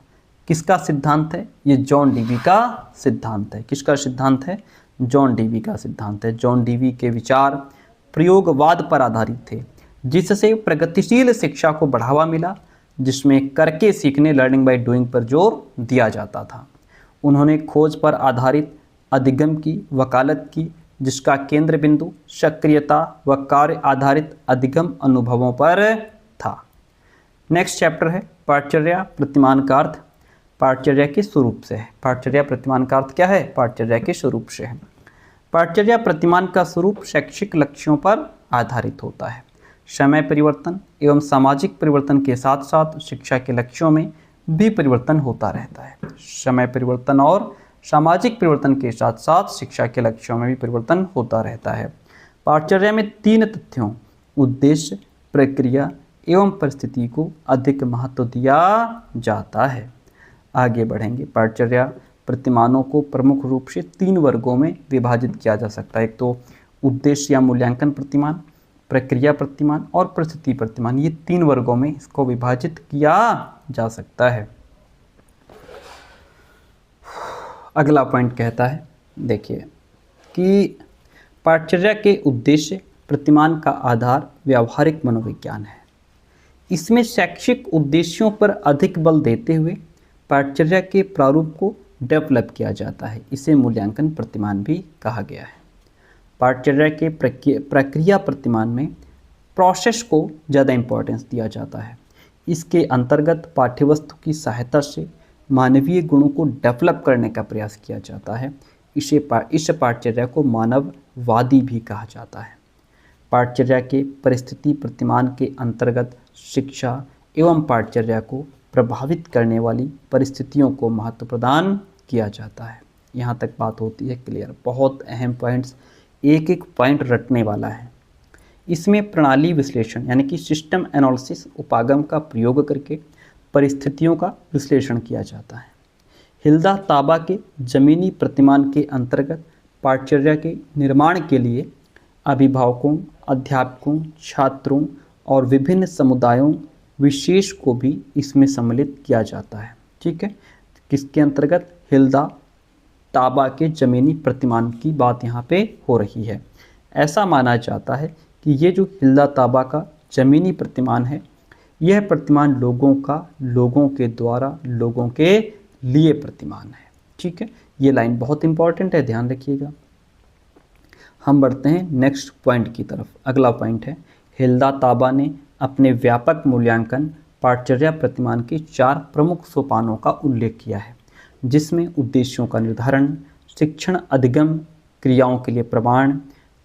किसका सिद्धांत है? ये जॉन डीवी का सिद्धांत है। किसका सिद्धांत है? जॉन डीवी का सिद्धांत है। जॉन डीवी के विचार प्रयोगवाद पर आधारित थे, जिससे प्रगतिशील शिक्षा को बढ़ावा मिला, जिसमें करके सीखने लर्निंग बाय डूइंग पर जोर दिया जाता था। उन्होंने खोज पर आधारित अधिगम की वकालत की, जिसका केंद्र बिंदु सक्रियता व कार्य आधारित अधिगम अनुभवों पर था। नेक्स्ट चैप्टर है पाठचर्या प्रतिमान का अर्थ। पाठचर्या के स्वरूप से है। पाठचर्या प्रतिमान का अर्थ क्या है? पाठचर्या के स्वरूप से है। पाठचर्या प्रतिमान का स्वरूप शैक्षिक लक्ष्यों पर आधारित होता है। समय परिवर्तन एवं सामाजिक परिवर्तन के साथ साथ शिक्षा के लक्ष्यों में भी परिवर्तन होता रहता है। समय परिवर्तन और सामाजिक परिवर्तन के साथ साथ शिक्षा के लक्ष्यों में भी परिवर्तन होता रहता है। पाठचर्या में 3 तथ्यों उद्देश्य, प्रक्रिया एवं परिस्थिति को अधिक महत्व दिया जाता है। आगे बढ़ेंगे। पाठचर्या प्रतिमानों को प्रमुख रूप से 3 वर्गों में विभाजित किया जा सकता है। एक तो उद्देश्य या मूल्यांकन प्रतिमान, प्रक्रिया प्रतिमान और परिस्थिति प्रतिमान। ये 3 वर्गों में इसको विभाजित किया जा सकता है। अगला पॉइंट कहता है, देखिए कि पाठचर्या के उद्देश्य प्रतिमान का आधार व्यावहारिक मनोविज्ञान है। इसमें शैक्षिक उद्देश्यों पर अधिक बल देते हुए पाठचर्या के प्रारूप को डेवलप किया जाता है। इसे मूल्यांकन प्रतिमान भी कहा गया है। पाठचर्या के प्रक्रिया प्रतिमान में प्रोसेस को ज़्यादा इम्पोर्टेंस दिया जाता है। इसके अंतर्गत पाठ्यवस्तु की सहायता से मानवीय गुणों को डेवलप करने का प्रयास किया जाता है। इस पाठचर्या को मानववादी भी कहा जाता है। पाठचर्या के परिस्थिति प्रतिमान के अंतर्गत शिक्षा एवं पाठचर्या को प्रभावित करने वाली परिस्थितियों को महत्व प्रदान किया जाता है। यहाँ तक बात होती है क्लियर। बहुत अहम पॉइंट्स, एक एक पॉइंट रटने वाला है। इसमें प्रणाली विश्लेषण यानी कि सिस्टम एनालिसिस उपागम का प्रयोग करके परिस्थितियों का विश्लेषण किया जाता है। हिल्दा ताबा के जमीनी प्रतिमान के अंतर्गत पाठचर्या के निर्माण के लिए अभिभावकों, अध्यापकों, छात्रों और विभिन्न समुदायों विशेष को भी इसमें सम्मिलित किया जाता है। ठीक है, किसके अंतर्गत? हिल्दा ताबा के जमीनी प्रतिमान की बात यहाँ पे हो रही है। ऐसा माना जाता है कि ये जो हिल्दा ताबा का जमीनी प्रतिमान है, यह प्रतिमान लोगों का, लोगों के द्वारा, लोगों के लिए प्रतिमान है। ठीक है, ये लाइन बहुत इंपॉर्टेंट है, ध्यान रखिएगा। हम बढ़ते हैं नेक्स्ट पॉइंट की तरफ। अगला पॉइंट है, हिल्दा ताबा ने अपने व्यापक मूल्यांकन पाठचर्या प्रतिमान के 4 प्रमुख सोपानों का उल्लेख किया है, जिसमें उद्देश्यों का निर्धारण, शिक्षण अधिगम क्रियाओं के लिए प्रमाण,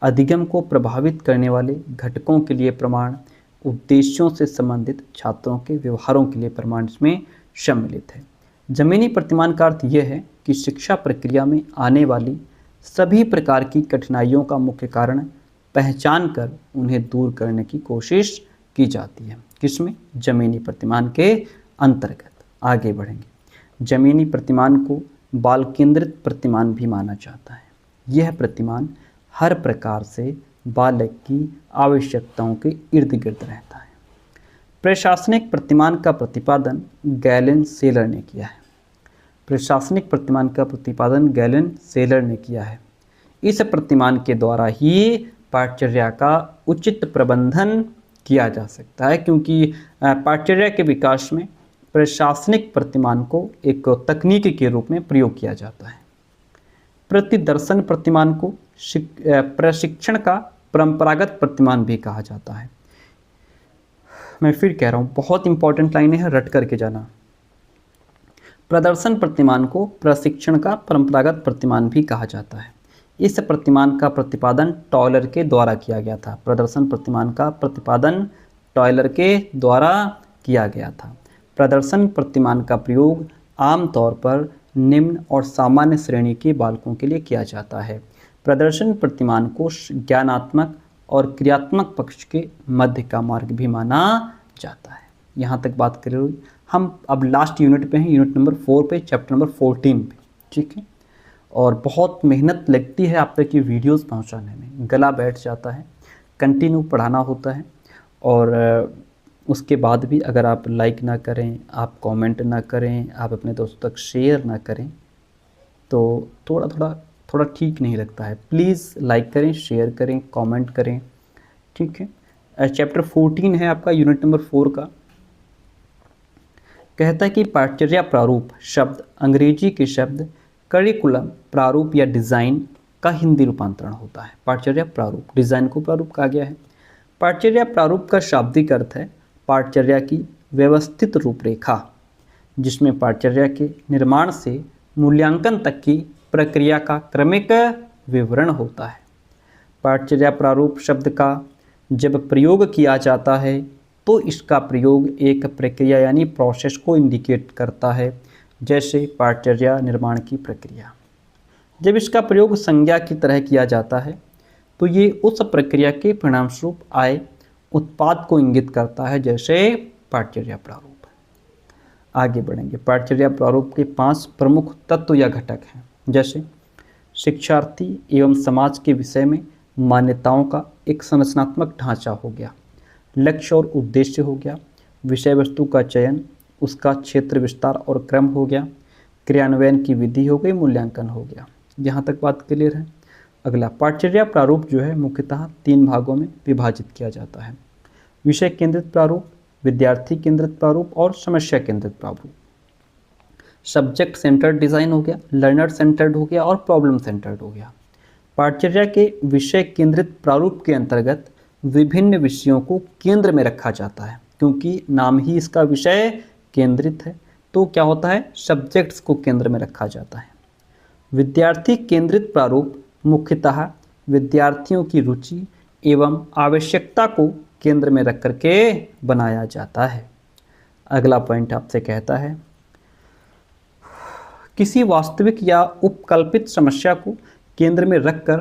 अधिगम को प्रभावित करने वाले घटकों के लिए प्रमाण, उद्देश्यों से संबंधित छात्रों के व्यवहारों के लिए प्रमाण इसमें सम्मिलित है। जमीनी प्रतिमान का अर्थ यह है कि शिक्षा प्रक्रिया में आने वाली सभी प्रकार की कठिनाइयों का मुख्य कारण पहचान कर उन्हें दूर करने की कोशिश की जाती है। किसमें? जमीनी प्रतिमान के अंतर्गत। आगे बढ़ेंगे। जमीनी प्रतिमान को बाल केंद्रित प्रतिमान भी माना जाता है। यह प्रतिमान हर प्रकार से बालक की आवश्यकताओं के इर्द गिर्द रहता है। प्रशासनिक प्रतिमान का प्रतिपादन गैलेन सेलर ने किया है। प्रशासनिक प्रतिमान का प्रतिपादन गैलेन सेलर ने किया है। इस प्रतिमान के द्वारा ही पाठचर्या का उचित प्रबंधन किया जा सकता है, क्योंकि पाठचर्या के विकास में प्रशासनिक प्रतिमान को एक तकनीक के रूप में प्रयोग किया जाता है। प्रतिदर्शन प्रतिमान को प्रशिक्षण का परंपरागत प्रतिमान भी कहा जाता है। मैं फिर कह रहा हूँ, बहुत इंपॉर्टेंट लाइन है, रट करके जाना। प्रदर्शन प्रतिमान को प्रशिक्षण का परंपरागत प्रतिमान भी कहा जाता है। इस प्रतिमान का प्रतिपादन टॉयलर के द्वारा किया गया था। प्रदर्शन प्रतिमान का प्रतिपादन टॉयलर के द्वारा किया गया था। प्रदर्शन प्रतिमान का प्रयोग आमतौर पर निम्न और सामान्य श्रेणी के बालकों के लिए किया जाता है। प्रदर्शन प्रतिमान को ज्ञानात्मक और क्रियात्मक पक्ष के मध्य का मार्ग भी माना जाता है। यहाँ तक बात करें, हम अब लास्ट यूनिट पे हैं, यूनिट नंबर 4 पे, चैप्टर नंबर 14 पे, ठीक है। और बहुत मेहनत लगती है आप तक ये वीडियोस पहुँचाने में, गला बैठ जाता है, कंटिन्यू पढ़ाना होता है। और उसके बाद भी अगर आप लाइक ना करें, आप कमेंट ना करें, आप अपने दोस्तों तक शेयर ना करें, तो थोड़ा ठीक नहीं लगता है। प्लीज़ लाइक करें, शेयर करें, कमेंट करें, ठीक है। चैप्टर 14 है आपका, यूनिट नंबर 4 का। कहता है कि पाठचर्या प्रारूप शब्द अंग्रेजी के शब्द करिकुलम प्रारूप या डिज़ाइन का हिंदी रूपांतरण होता है। पाठचर्या प्रारूप, डिज़ाइन को प्रारूप कहा गया है। पाठचर्या प्रारूप का शाब्दिक अर्थ है पाठचर्या की व्यवस्थित रूपरेखा, जिसमें पाठचर्या के निर्माण से मूल्यांकन तक की प्रक्रिया का क्रमिक विवरण होता है। पाठचर्या प्रारूप शब्द का जब प्रयोग किया जाता है तो इसका प्रयोग एक प्रक्रिया यानी प्रोसेस को इंडिकेट करता है, जैसे पाठचर्या निर्माण की प्रक्रिया। जब इसका प्रयोग संज्ञा की तरह किया जाता है तो ये उस प्रक्रिया के परिणामस्वरूप आए उत्पाद को इंगित करता है, जैसे पाठचर्या प्रारूप। आगे बढ़ेंगे। पाठचर्या प्रारूप के 5 प्रमुख तत्व या घटक हैं, जैसे शिक्षार्थी एवं समाज के विषय में मान्यताओं का एक संरचनात्मक ढांचा हो गया, लक्ष्य और उद्देश्य हो गया, विषय वस्तु का चयन, उसका क्षेत्र विस्तार और क्रम हो गया, क्रियान्वयन की विधि हो गई, मूल्यांकन हो गया। यहाँ तक बात क्लियर है। अगला, पाठचर्या प्रारूप जो है मुख्यतः 3 भागों में विभाजित किया जाता है। विषय केंद्रित प्रारूप, विद्यार्थी केंद्रित प्रारूप और समस्या केंद्रित प्रारूप। सब्जेक्ट सेंटर्ड डिज़ाइन हो गया, लर्नर सेंटर्ड हो गया और प्रॉब्लम सेंटर्ड हो गया। पाठचर्या के विषय केंद्रित प्रारूप के अंतर्गत विभिन्न विषयों को केंद्र में रखा जाता है, क्योंकि नाम ही इसका विषय केंद्रित है, तो क्या होता है, सब्जेक्ट्स को केंद्र में रखा जाता है। विद्यार्थी केंद्रित प्रारूप मुख्यतः विद्यार्थियों की रुचि एवं आवश्यकता को केंद्र में रख करके बनाया जाता है। अगला पॉइंट आपसे कहता है, किसी वास्तविक या उपकल्पित समस्या को केंद्र में रखकर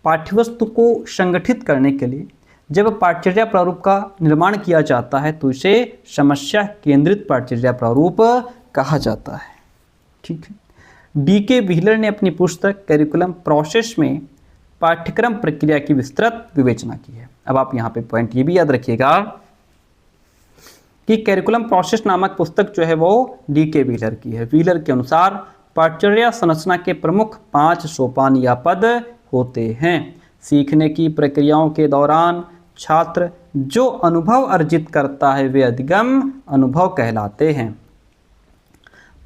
पाठ्यवस्तु को संगठित करने के लिए जब पाठचर्या प्रारूप का निर्माण किया जाता है तो इसे समस्या केंद्रित पाठचर्या प्रारूप कहा जाता है, ठीक है। D.K. व्हीलर ने अपनी पुस्तक करिकुलम प्रोसेस में पाठ्यक्रम प्रक्रिया की विस्तृत विवेचना की है। अब आप यहाँ पे पॉइंट ये भी याद रखिएगा कि करिकुलम प्रोसेस नामक पुस्तक जो है वो D.K. व्हीलर की है। व्हीलर के अनुसार पाठचर्या संरचना के प्रमुख 5 सोपान या पद होते हैं। सीखने की प्रक्रियाओं के दौरान छात्र जो अनुभव अर्जित करता है वे अधिगम अनुभव कहलाते हैं।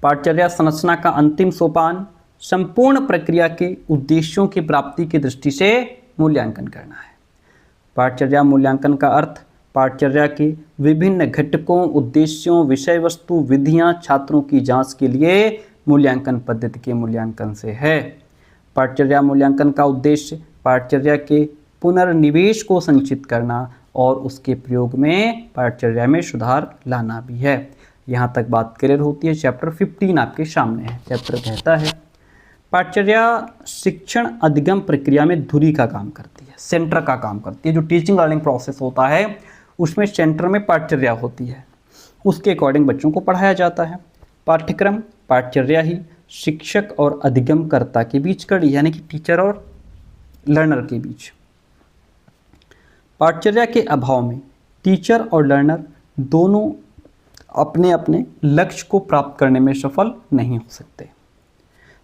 पाठचर्या संरचना का अंतिम सोपान संपूर्ण प्रक्रिया के उद्देश्यों की प्राप्ति की दृष्टि से मूल्यांकन करना है। पाठचर्या मूल्यांकन का अर्थ पाठचर्या के विभिन्न घटकों, उद्देश्यों, विषय वस्तु, विधियां, छात्रों की जांच के लिए मूल्यांकन पद्धति के मूल्यांकन से है। पाठचर्या मूल्यांकन का उद्देश्य पाठचर्या के पुनर्निवेश को संचित करना और उसके प्रयोग में पाठचर्या में सुधार लाना भी है। यहाँ तक बात क्लियर होती है। चैप्टर 15 आपके सामने है। चैप्टर कहता है पाठचर्या शिक्षण अधिगम प्रक्रिया में धुरी का काम करती है, सेंटर का काम करती है। जो टीचिंग लर्निंग प्रोसेस होता है उसमें सेंटर में पाठचर्या होती है, उसके अकॉर्डिंग बच्चों को पढ़ाया जाता है। पाठ्यक्रम पाठचर्या ही शिक्षक और अधिगमकर्ता के बीच कड़ी, यानी कि टीचर और लर्नर के बीच। पाठचर्या के अभाव में टीचर और लर्नर दोनों अपने अपने लक्ष्य को प्राप्त करने में सफल नहीं हो सकते।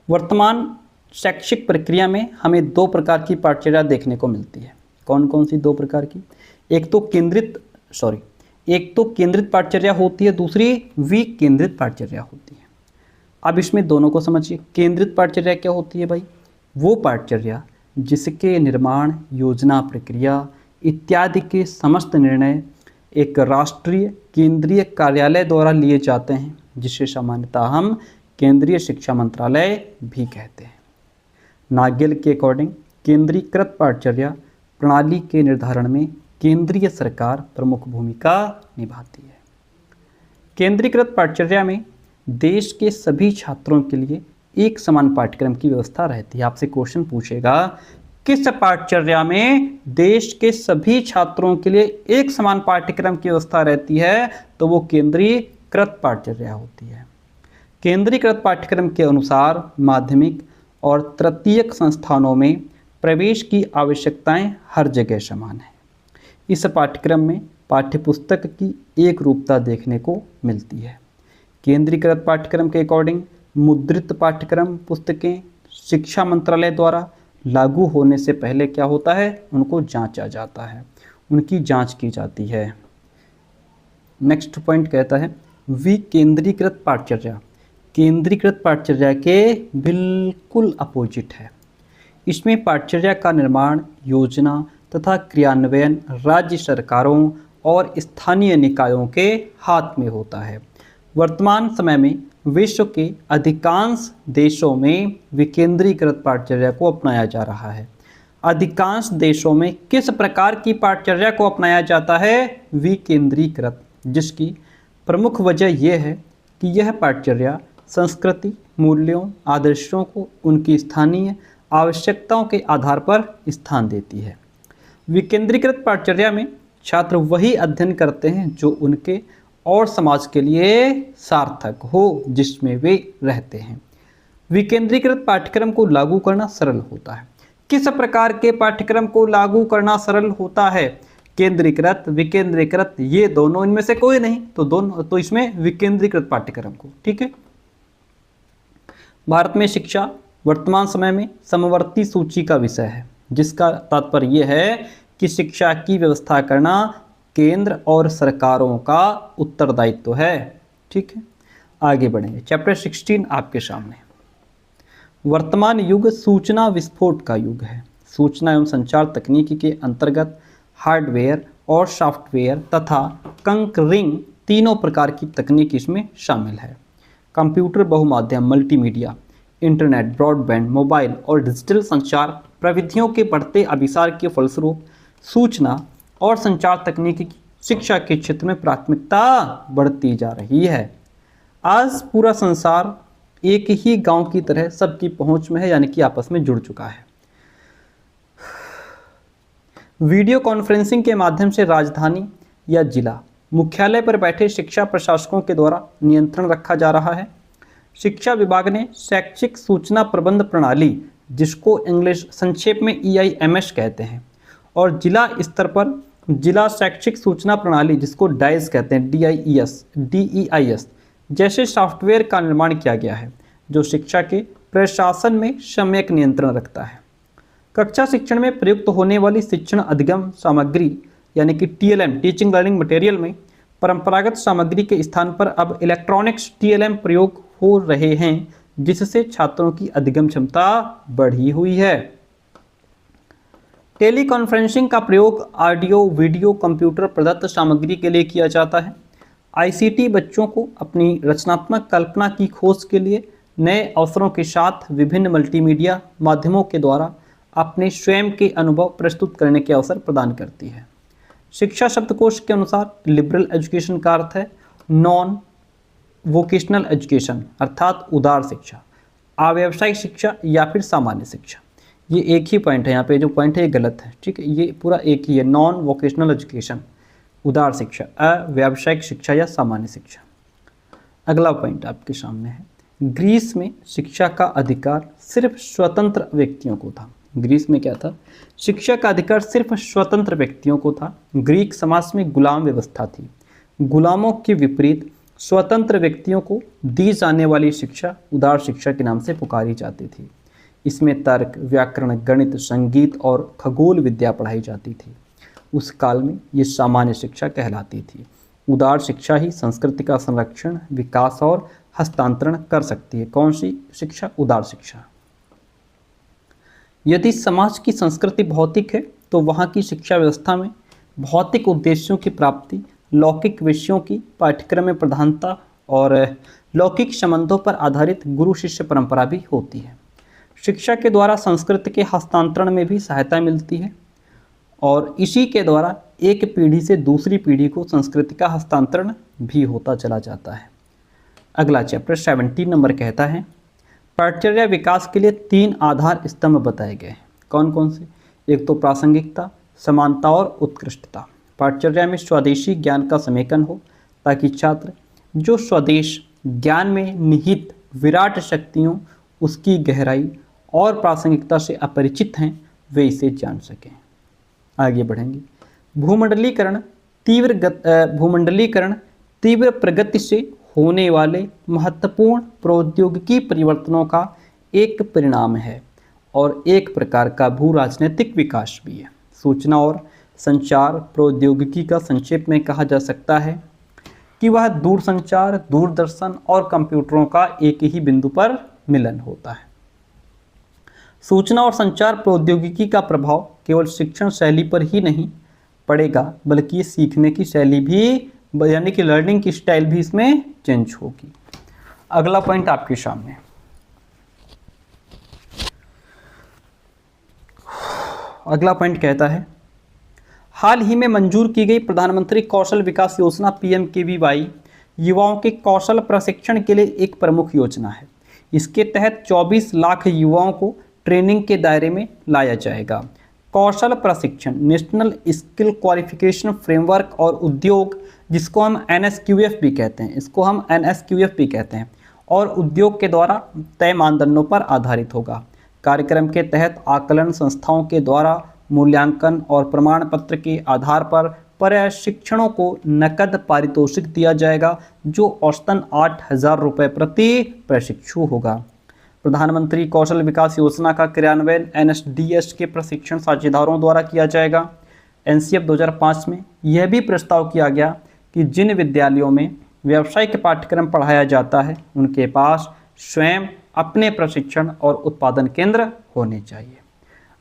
वर्तमान शैक्षिक प्रक्रिया में हमें 2 प्रकार की पाठचर्या देखने को मिलती है। कौन कौन सी 2 प्रकार की? एक तो केंद्रित पाठचर्या होती है, दूसरी विकेंद्रित पाठचर्या होती है। अब इसमें दोनों को समझिए। केंद्रित पाठचर्या क्या होती है भाई? वो पाठचर्या जिसके निर्माण, योजना, प्रक्रिया इत्यादि के समस्त निर्णय एक राष्ट्रीय केंद्रीय कार्यालय द्वारा लिए जाते हैं, जिसे सामान्यतः हम केंद्रीय शिक्षा मंत्रालय भी कहते हैं। नागिल के अकॉर्डिंग केंद्रीकृत पाठचर्या प्रणाली के निर्धारण में केंद्रीय सरकार प्रमुख भूमिका निभाती है। केंद्रीकृत पाठचर्या में देश के सभी छात्रों के लिए एक समान पाठ्यक्रम की व्यवस्था रहती है। आपसे क्वेश्चन पूछेगा किस पाठचर्या में देश के सभी छात्रों के लिए एक समान पाठ्यक्रम की व्यवस्था रहती है, तो वो केंद्रीकृत पाठचर्या होती है। केंद्रीकृत पाठ्यक्रम के अनुसार माध्यमिक और तृतीयक संस्थानों में प्रवेश की आवश्यकताएं हर जगह समान है। इस पाठ्यक्रम में पाठ्यपुस्तक की एक रूपता देखने को मिलती है। केंद्रीकृत पाठ्यक्रम के अकॉर्डिंग मुद्रित पाठ्यक्रम पुस्तकें शिक्षा मंत्रालय द्वारा लागू होने से पहले क्या होता है, उनको जांचा जाता है, उनकी जांच की जाती है। नेक्स्ट पॉइंट कहता है विकेंद्रीकृत पाठचर्या केंद्रीकृत पाठचर्या के बिल्कुल अपोजिट है। इसमें पाठचर्या का निर्माण, योजना तथा क्रियान्वयन राज्य सरकारों और स्थानीय निकायों के हाथ में होता है। वर्तमान समय में विश्व के अधिकांश देशों में विकेंद्रीकृत पाठचर्या को अपनाया जा रहा है। अधिकांश देशों में किस प्रकार की पाठचर्या को अपनाया जाता है? विकेंद्रीकृत, जिसकी प्रमुख वजह यह है कि यह पाठचर्या संस्कृति, मूल्यों, आदर्शों को उनकी स्थानीय आवश्यकताओं के आधार पर स्थान देती है। विकेंद्रीकृत पाठचर्या में छात्र वही अध्ययन करते हैं जो उनके और समाज के लिए सार्थक हो, जिसमें वे रहते हैं। विकेंद्रीकृत पाठ्यक्रम को लागू करना सरल होता है। किस प्रकार के पाठ्यक्रम को लागू करना सरल होता है? केंद्रीकृत, विकेंद्रीकृत, ये दोनों, इनमें से कोई नहीं, तो इसमें विकेंद्रीकृत पाठ्यक्रम को। ठीक है। भारत में शिक्षा वर्तमान समय में समवर्ती सूची का विषय है, जिसका तात्पर्य यह है कि शिक्षा की व्यवस्था करना केंद्र और सरकारों का उत्तरदायित्व है। ठीक है, आगे बढ़ेंगे। चैप्टर 16 आपके सामने। वर्तमान युग सूचना विस्फोट का युग है। सूचना एवं संचार तकनीकी के अंतर्गत हार्डवेयर और सॉफ्टवेयर तथा कंकरिंग तीनों प्रकार की तकनीक इसमें शामिल है। कंप्यूटर, बहुमाध्यम, मल्टीमीडिया, इंटरनेट, ब्रॉडबैंड, मोबाइल और डिजिटल संचार प्रविधियों के बढ़ते अभिसार के फलस्वरूप सूचना और संचार तकनीकी की शिक्षा के क्षेत्र में प्राथमिकता बढ़ती जा रही है। आज पूरा संसार एक ही गांव की तरह सबकी पहुंच में है, यानी कि आपस में जुड़ चुका है। वीडियो कॉन्फ्रेंसिंग के माध्यम से राजधानी या जिला मुख्यालय पर बैठे शिक्षा प्रशासकों के द्वारा नियंत्रण रखा जा रहा है। शिक्षा विभाग ने शैक्षिक सूचना प्रबंध प्रणाली, जिसको इंग्लिश संक्षेप में EIMS कहते हैं, और जिला स्तर पर जिला शैक्षिक सूचना प्रणाली, जिसको डाइस कहते हैं, DEIS जैसे सॉफ्टवेयर का निर्माण किया गया है, जो शिक्षा के प्रशासन में सम्यक नियंत्रण रखता है। कक्षा शिक्षण में प्रयुक्त होने वाली शिक्षण अधिगम सामग्री यानी कि TLM, टीचिंग लर्निंग मटेरियल में परंपरागत सामग्री के स्थान पर अब इलेक्ट्रॉनिक्स TLM प्रयोग हो रहे हैं, जिससे छात्रों की अधिगम क्षमता बढ़ी हुई है। टेली कॉन्फ्रेंसिंग का प्रयोग ऑडियो, वीडियो, कंप्यूटर प्रदत्त सामग्री के लिए किया जाता है। ICT बच्चों को अपनी रचनात्मक कल्पना की खोज के लिए नए अवसरों के साथ विभिन्न मल्टीमीडिया माध्यमों के द्वारा अपने स्वयं के अनुभव प्रस्तुत करने के अवसर प्रदान करती है। शिक्षा शब्दकोश के अनुसार लिबरल एजुकेशन का अर्थ है नॉन वोकेशनल एजुकेशन, अर्थात उदार शिक्षा, अव्यावसायिक शिक्षा या फिर सामान्य शिक्षा। ये एक ही पॉइंट है, यहाँ पे जो पॉइंट है ये गलत है। ठीक है, ये पूरा एक ही है, नॉन वोकेशनल एजुकेशन, उदार शिक्षा, अव्यावसायिक शिक्षा या सामान्य शिक्षा। अगला पॉइंट आपके सामने है, ग्रीस में शिक्षा का अधिकार सिर्फ स्वतंत्र व्यक्तियों को था। ग्रीस में क्या था? शिक्षा का अधिकार सिर्फ स्वतंत्र व्यक्तियों को था। ग्रीक समाज में गुलाम व्यवस्था थी। गुलामों के विपरीत स्वतंत्र व्यक्तियों को दी जाने वाली शिक्षा उदार शिक्षा के नाम से पुकारी जाती थी। इसमें तर्क, व्याकरण, गणित, संगीत और खगोल विद्या पढ़ाई जाती थी। उस काल में ये सामान्य शिक्षा कहलाती थी। उदार शिक्षा ही संस्कृति का संरक्षण, विकास और हस्तांतरण कर सकती है। कौन सी शिक्षा? उदार शिक्षा। यदि समाज की संस्कृति भौतिक है तो वहाँ की शिक्षा व्यवस्था में भौतिक उद्देश्यों की प्राप्ति, लौकिक विषयों की पाठ्यक्रम में प्रधानता और लौकिक संबंधों पर आधारित गुरु शिष्य परंपरा भी होती है। शिक्षा के द्वारा संस्कृति के हस्तांतरण में भी सहायता मिलती है और इसी के द्वारा एक पीढ़ी से दूसरी पीढ़ी को संस्कृति का हस्तांतरण भी होता चला जाता है। अगला चैप्टर 17 नंबर कहता है पाठचर्या विकास के लिए 3 आधार स्तंभ बताए गए हैं। कौन कौन से? एक तो प्रासंगिकता, समानता और उत्कृष्टता। पाठचर्या में स्वदेशी ज्ञान का समेकन हो ताकि छात्र जो स्वदेश ज्ञान में निहित विराट शक्तियों, उसकी गहराई और प्रासंगिकता से अपरिचित हैं, वे इसे जान सकें। आगे बढ़ेंगे। भूमंडलीकरण तीव्र प्रगति से होने वाले महत्वपूर्ण प्रौद्योगिकी परिवर्तनों का एक परिणाम है और एक प्रकार का भू राजनीतिक विकास भी है। सूचना और संचार प्रौद्योगिकी का संक्षेप में कहा जा सकता है कि वह दूरसंचार, दूरदर्शन और कंप्यूटरों का एक ही बिंदु पर मिलन होता है। सूचना और संचार प्रौद्योगिकी का प्रभाव केवल शिक्षण शैली पर ही नहीं पड़ेगा, बल्कि सीखने की शैली भी, यानी कि लर्निंग की स्टाइल भी इसमें चेंज होगी। अगला पॉइंट आपके सामने। अगला पॉइंट कहता है हाल ही में मंजूर की गई प्रधानमंत्री कौशल विकास योजना PMKVY युवाओं के कौशल प्रशिक्षण के लिए एक प्रमुख योजना है। इसके तहत 24 लाख युवाओं को ट्रेनिंग के दायरे में लाया जाएगा। कौशल प्रशिक्षण नेशनल स्किल क्वालिफिकेशन फ्रेमवर्क और उद्योग, जिसको हम NSQF भी कहते हैं, और उद्योग के द्वारा तय मानदंडों पर आधारित होगा। कार्यक्रम के तहत आकलन संस्थाओं के द्वारा मूल्यांकन और प्रमाण पत्र के आधार पर प्रशिक्षणों को नकद पारितोषिक दिया जाएगा, जो औसतन 8,000 रुपये प्रति प्रशिक्षु होगा। प्रधानमंत्री कौशल विकास योजना का क्रियान्वयन NSDS के प्रशिक्षण साझेदारों द्वारा किया जाएगा। NCF 2005 में यह भी प्रस्ताव किया गया कि जिन विद्यालयों में व्यावसायिक पाठ्यक्रम पढ़ाया जाता है, उनके पास स्वयं अपने प्रशिक्षण और उत्पादन केंद्र होने चाहिए।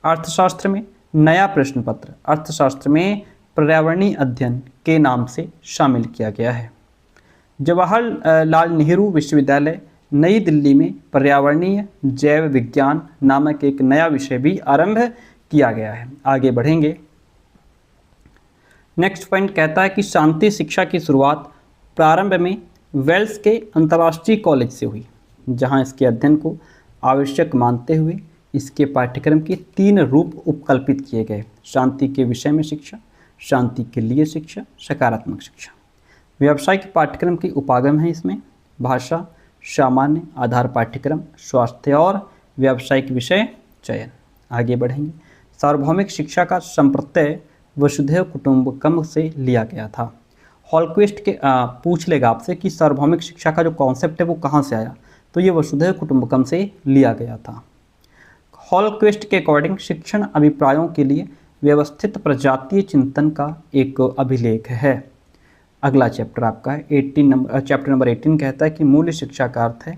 अर्थशास्त्र में नया प्रश्न पत्र अर्थशास्त्र में पर्यावरणीय अध्ययन के नाम से शामिल किया गया है। जवाहरलाल नेहरू विश्वविद्यालय नई दिल्ली में पर्यावरणीय जैव विज्ञान नामक एक नया विषय भी आरंभ किया गया है। आगे बढ़ेंगे। नेक्स्ट पॉइंट कहता है कि शांति शिक्षा की शुरुआत प्रारंभ में वेल्स के अंतर्राष्ट्रीय कॉलेज से हुई, जहां इसके अध्ययन को आवश्यक मानते हुए इसके पाठ्यक्रम के 3 रूप उपकल्पित किए गए: शांति के विषय में शिक्षा, शांति के लिए शिक्षा, सकारात्मक शिक्षा। व्यावसायिक पाठ्यक्रम के उपागम हैं इसमें भाषा, सामान्य आधार पाठ्यक्रम, स्वास्थ्य और व्यावसायिक विषय चयन। आगे बढ़ेंगे। सार्वभौमिक शिक्षा का संप्रत्यय वसुधैव कुटुंबकम से लिया गया था। हॉलक्विस्ट के पूछ लेगा आपसे कि सार्वभौमिक शिक्षा का जो कॉन्सेप्ट है वो कहाँ से आया, तो ये वसुधैव कुटुंबकम से लिया गया था। हॉलक्विस्ट के अकॉर्डिंग शिक्षण अभिप्रायों के लिए व्यवस्थित प्रजातीय चिंतन का एक अभिलेख है। अगला चैप्टर आपका है चैप्टर नंबर 18 कहता है कि मूल्य शिक्षा का अर्थ है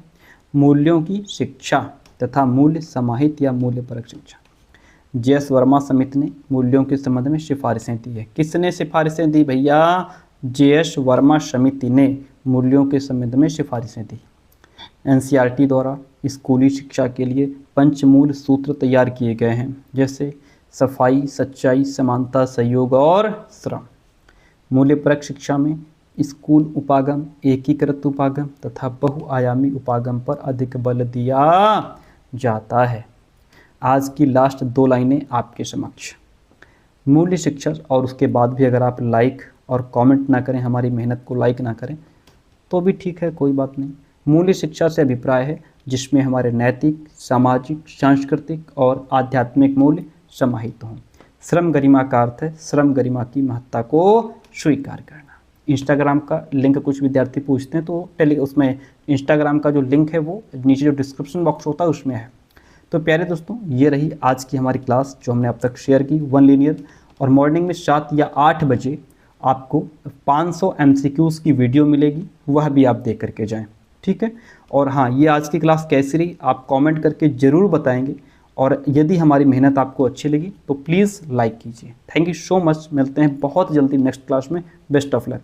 मूल्यों की शिक्षा तथा मूल्य समाहित या मूल्यपरक शिक्षा। JS वर्मा समिति ने मूल्यों के संबंध में सिफारिशें दी है। किसने सिफारिशें दी भैया? JS वर्मा समिति ने मूल्यों के संबंध में सिफारिशें दी। NCERT द्वारा स्कूली शिक्षा के लिए पंचमूल सूत्र तैयार किए गए हैं, जैसे सफाई, सच्चाई, समानता, सहयोग और श्रम। मूल्यपरक शिक्षा में स्कूल उपागम, एकीकृत उपागम तथा बहुआयामी उपागम पर अधिक बल दिया जाता है। आज की लास्ट 2 लाइनें आपके समक्ष। मूल्य शिक्षा, और उसके बाद भी अगर आप लाइक और कमेंट ना करें, हमारी मेहनत को लाइक ना करें तो भी ठीक है, कोई बात नहीं। मूल्य शिक्षा से अभिप्राय है जिसमें हमारे नैतिक, सामाजिक, सांस्कृतिक और आध्यात्मिक मूल्य समाहित हों। श्रम गरिमा का अर्थ है श्रम गरिमा की महत्ता को स्वीकार करना। इंस्टाग्राम का लिंक कुछ विद्यार्थी पूछते हैं, तो उसमें इंस्टाग्राम का जो लिंक है वो नीचे जो डिस्क्रिप्शन बॉक्स होता है उसमें है। तो प्यारे दोस्तों, ये रही आज की हमारी क्लास जो हमने अब तक शेयर की 1 लीनियर, और मॉर्निंग में 7 या 8 बजे आपको 500 MCQs की वीडियो मिलेगी, वह भी आप देख करके जाएं, ठीक है। और हाँ, ये आज की क्लास कैसी रही आप कमेंट करके ज़रूर बताएंगे, और यदि हमारी मेहनत आपको अच्छी लगी तो प्लीज़ लाइक कीजिए। Thank you so much. मिलते हैं बहुत जल्दी नेक्स्ट क्लास में। Best of luck.